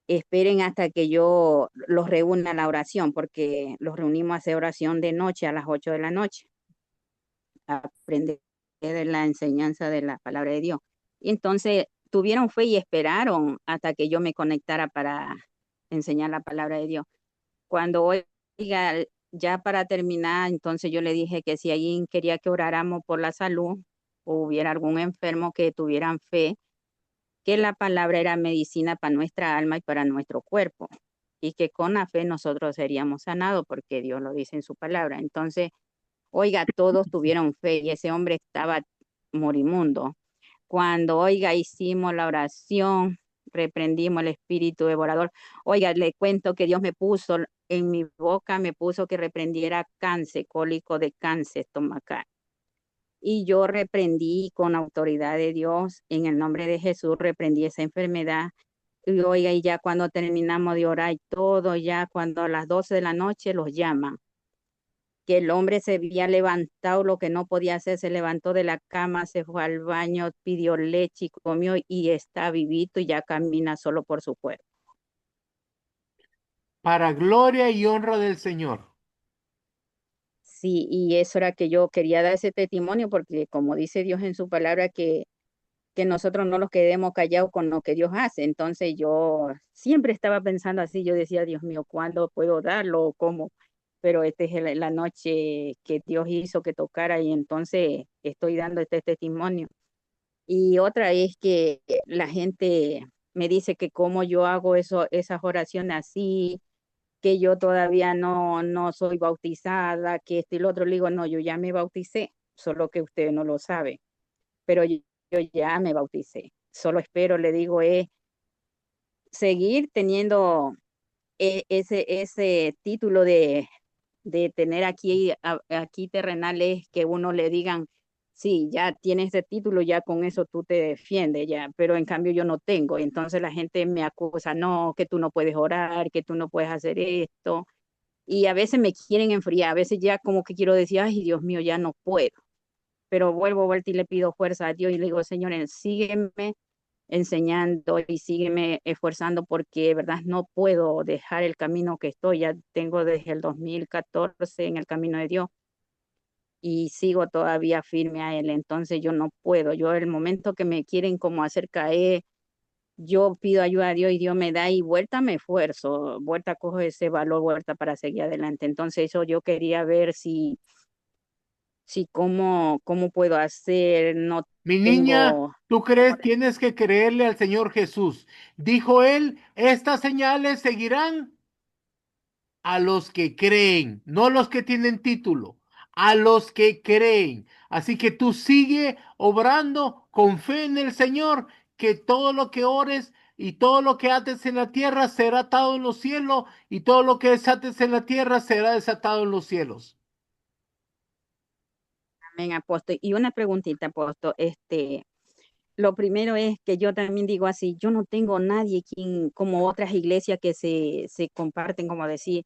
esperen hasta que yo los reúna a la oración, porque los reunimos a hacer oración de noche a las 8 de la noche, a aprender de la enseñanza de la palabra de Dios. Y entonces tuvieron fe y esperaron hasta que yo me conectara para enseñar la palabra de Dios. Cuando oiga, ya para terminar, entonces yo le dije que si alguien quería que oráramos por la salud o hubiera algún enfermo que tuvieran fe, que la palabra era medicina para nuestra alma y para nuestro cuerpo, y que con la fe nosotros seríamos sanados porque Dios lo dice en su palabra. Entonces, oiga, todos tuvieron fe y ese hombre estaba morimundo. Cuando, oiga, hicimos la oración, reprendimos el espíritu devorador. Oiga, le cuento que Dios me puso en mi boca, me puso que reprendiera cáncer, cólico de cáncer estomacal. Y yo reprendí con autoridad de Dios, en el nombre de Jesús, reprendí esa enfermedad. Y oiga, y ya cuando terminamos de orar y todo, ya cuando a las 12 de la noche los llaman, que el hombre se había levantado, lo que no podía hacer, se levantó de la cama, se fue al baño, pidió leche y comió y está vivito y ya camina solo por su cuerpo. Para gloria y honra del Señor. Sí, y eso era que yo quería dar ese testimonio porque como dice Dios en su palabra que que nosotros no nos quedemos callados con lo que Dios hace. Entonces yo siempre estaba pensando así, yo decía, Dios mío, ¿cuándo puedo darlo o cómo? Pero esta es la noche que Dios hizo que tocara y entonces estoy dando este testimonio. Y otra es que la gente me dice que cómo yo hago eso, esas oraciones así, que yo todavía no soy bautizada, que esto y lo otro. Le digo, no, yo ya me bauticé, solo que usted no lo sabe, pero yo ya me bauticé. Solo espero, le digo, es seguir teniendo ese título de tener aquí, aquí terrenales que uno le digan, sí, ya tienes ese título, ya con eso tú te defiendes, ya, pero en cambio yo no tengo. Entonces la gente me acusa, no, que tú no puedes orar, que tú no puedes hacer esto. Y a veces me quieren enfriar, a veces ya como que quiero decir, ay, Dios mío, ya no puedo. Pero vuelta y le pido fuerza a Dios y le digo, Señor, sígueme enseñando y sígueme esforzando porque, verdad, no puedo dejar el camino que estoy. Ya tengo desde el 2014 en el camino de Dios y sigo todavía firme a Él. Entonces yo no puedo. Yo el momento que me quieren como hacer caer, yo pido ayuda a Dios y Dios me da y vuelta me esfuerzo, vuelta cojo ese valor, vuelta para seguir adelante. Entonces eso yo quería ver si cómo puedo hacer, no Mi niña, tengo. ¿tú crees? Tienes que creerle al Señor Jesús. Dijo él, estas señales seguirán a los que creen, no los que tienen título, a los que creen. Así que tú sigue obrando con fe en el Señor, que todo lo que ores y todo lo que ates en la tierra será atado en los cielos y todo lo que desates en la tierra será desatado en los cielos. Amén, apóstol. Y una preguntita, apóstol. Lo primero es que yo también digo así, yo no tengo nadie quien, como otras iglesias que se comparten, como decir,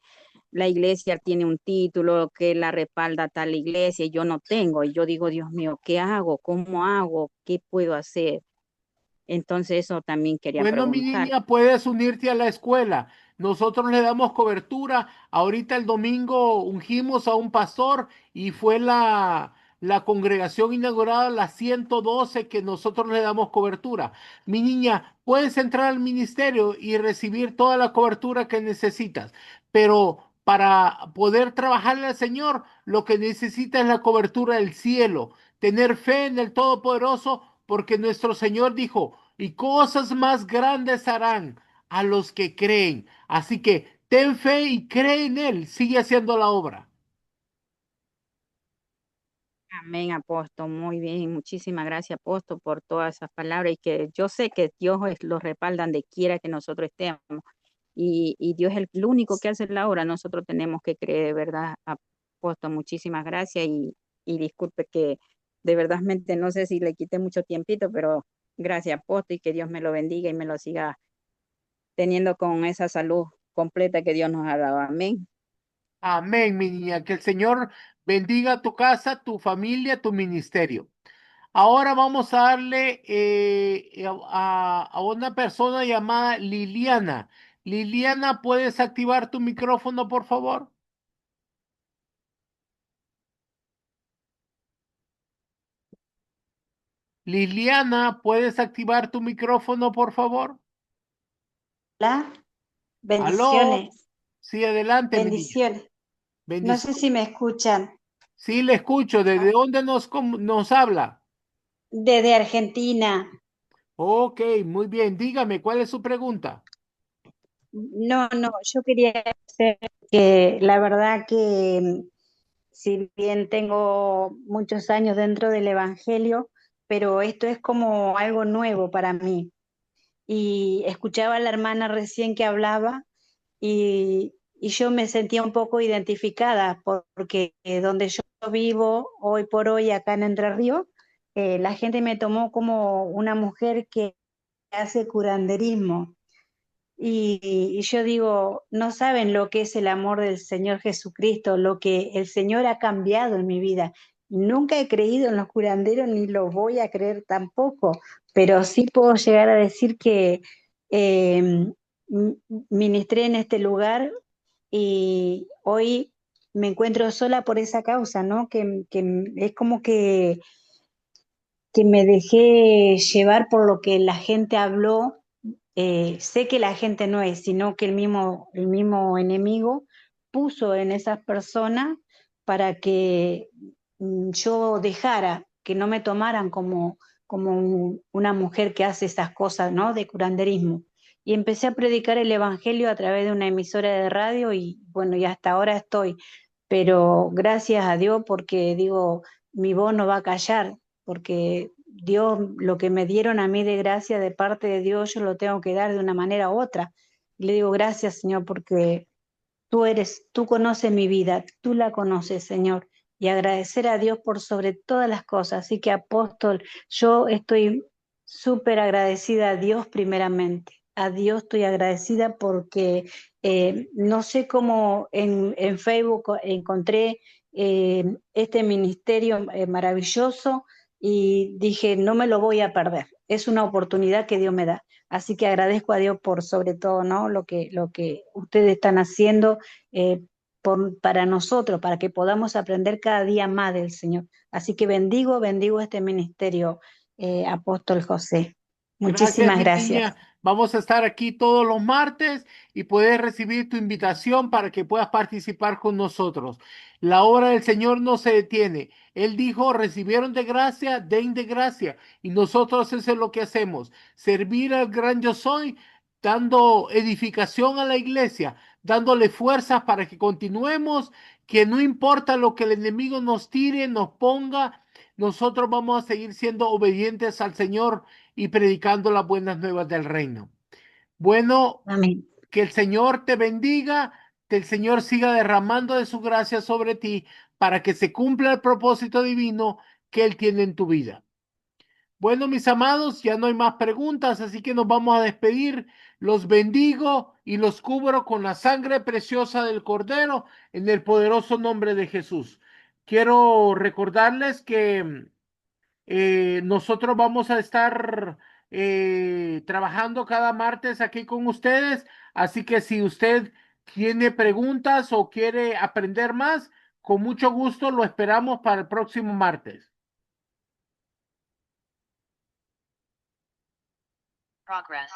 la iglesia tiene un título que la respalda tal iglesia, y yo no tengo. Y yo digo, Dios mío, ¿qué hago? ¿Cómo hago? ¿Qué puedo hacer? Entonces eso también quería Bueno, mi preguntar. niña, puedes unirte a la escuela. Nosotros le damos cobertura. Ahorita el domingo ungimos a un pastor y fue la congregación inaugurada, la 112, que nosotros le damos cobertura. Mi niña, puedes entrar al ministerio y recibir toda la cobertura que necesitas, pero para poder trabajarle al Señor, lo que necesita es la cobertura del cielo, tener fe en el Todopoderoso, porque nuestro Señor dijo, y cosas más grandes harán a los que creen. Así que ten fe y cree en Él, sigue haciendo la obra. Amén, apóstol. Muy bien. Muchísimas gracias, apóstol, por todas esas palabras y que yo sé que Dios los respalda donde quiera que nosotros estemos. Y Dios es el único que hace la obra. Nosotros tenemos que creer, de verdad, apóstol. Muchísimas gracias y disculpe que de verdad no sé si le quité mucho tiempito, pero gracias, apóstol, y que Dios me lo bendiga y me lo siga teniendo con esa salud completa que Dios nos ha dado. Amén. Amén, mi niña. Que el Señor bendiga tu casa, tu familia, tu ministerio. Ahora vamos a darle a una persona llamada Liliana. Liliana, ¿puedes activar tu micrófono, por favor? Liliana, ¿puedes activar tu micrófono, por favor? Hola, Aló. bendiciones, Sí, adelante, mi niña. bendiciones. No sé Bendición. si me escuchan. Sí, le escucho. ¿Desde Ah, dónde nos habla? desde Argentina. Ok, muy bien. Dígame, ¿cuál es su pregunta? No, yo quería decir que la verdad que si bien tengo muchos años dentro del Evangelio, pero esto es como algo nuevo para mí. Y escuchaba a la hermana recién que hablaba y yo me sentía un poco identificada porque donde yo vivo hoy por hoy acá en Entre Ríos, la gente me tomó como una mujer que hace curanderismo y yo digo, no saben lo que es el amor del Señor Jesucristo, lo que el Señor ha cambiado en mi vida. Nunca he creído en los curanderos ni lo voy a creer tampoco, pero sí puedo llegar a decir que eh, ministré en este lugar y hoy me encuentro sola por esa causa, ¿no? Que es como que que me dejé llevar por lo que la gente habló. Sé que la gente no es, sino que el mismo enemigo puso en esas personas para que yo dejara, que no me tomaran como una mujer que hace esas cosas, ¿no? De curanderismo. Y empecé a predicar el evangelio a través de una emisora de radio y bueno, y hasta ahora estoy. Pero gracias a Dios porque digo, mi voz no va a callar, porque Dios, lo que me dieron a mí de gracia de parte de Dios, yo lo tengo que dar de una manera u otra. Y le digo, gracias, Señor, porque tú conoces mi vida, tú la conoces, Señor. Y agradecer a Dios por sobre todas las cosas. Así que, apóstol, yo estoy súper agradecida a Dios primeramente. A Dios estoy agradecida porque no sé cómo en Facebook encontré este ministerio maravilloso y dije, no me lo voy a perder. Es una oportunidad que Dios me da. Así que agradezco a Dios por sobre todo, ¿no? Lo que ustedes están haciendo eh, para nosotros, para que podamos aprender cada día más del Señor. Así que bendigo este ministerio, Apóstol José. Gracias, Muchísimas mi gracias. niña. Vamos a estar aquí todos los martes y puedes recibir tu invitación para que puedas participar con nosotros. La obra del Señor no se detiene. Él dijo, recibieron de gracia, den de gracia. Y nosotros eso es lo que hacemos. Servir al gran yo soy, dando edificación a la iglesia, dándole fuerzas para que continuemos, que no importa lo que el enemigo nos tire, nos ponga, nosotros vamos a seguir siendo obedientes al Señor y predicando las buenas nuevas del reino. Bueno, Amén. que el Señor te bendiga, que el Señor siga derramando de su gracia sobre ti para que se cumpla el propósito divino que Él tiene en tu vida. Bueno, mis amados, ya no hay más preguntas, así que nos vamos a despedir. Los bendigo y los cubro con la sangre preciosa del Cordero en el poderoso nombre de Jesús. Quiero recordarles que nosotros vamos a estar trabajando cada martes aquí con ustedes, así que si usted tiene preguntas o quiere aprender más, con mucho gusto lo esperamos para el próximo martes. Progress.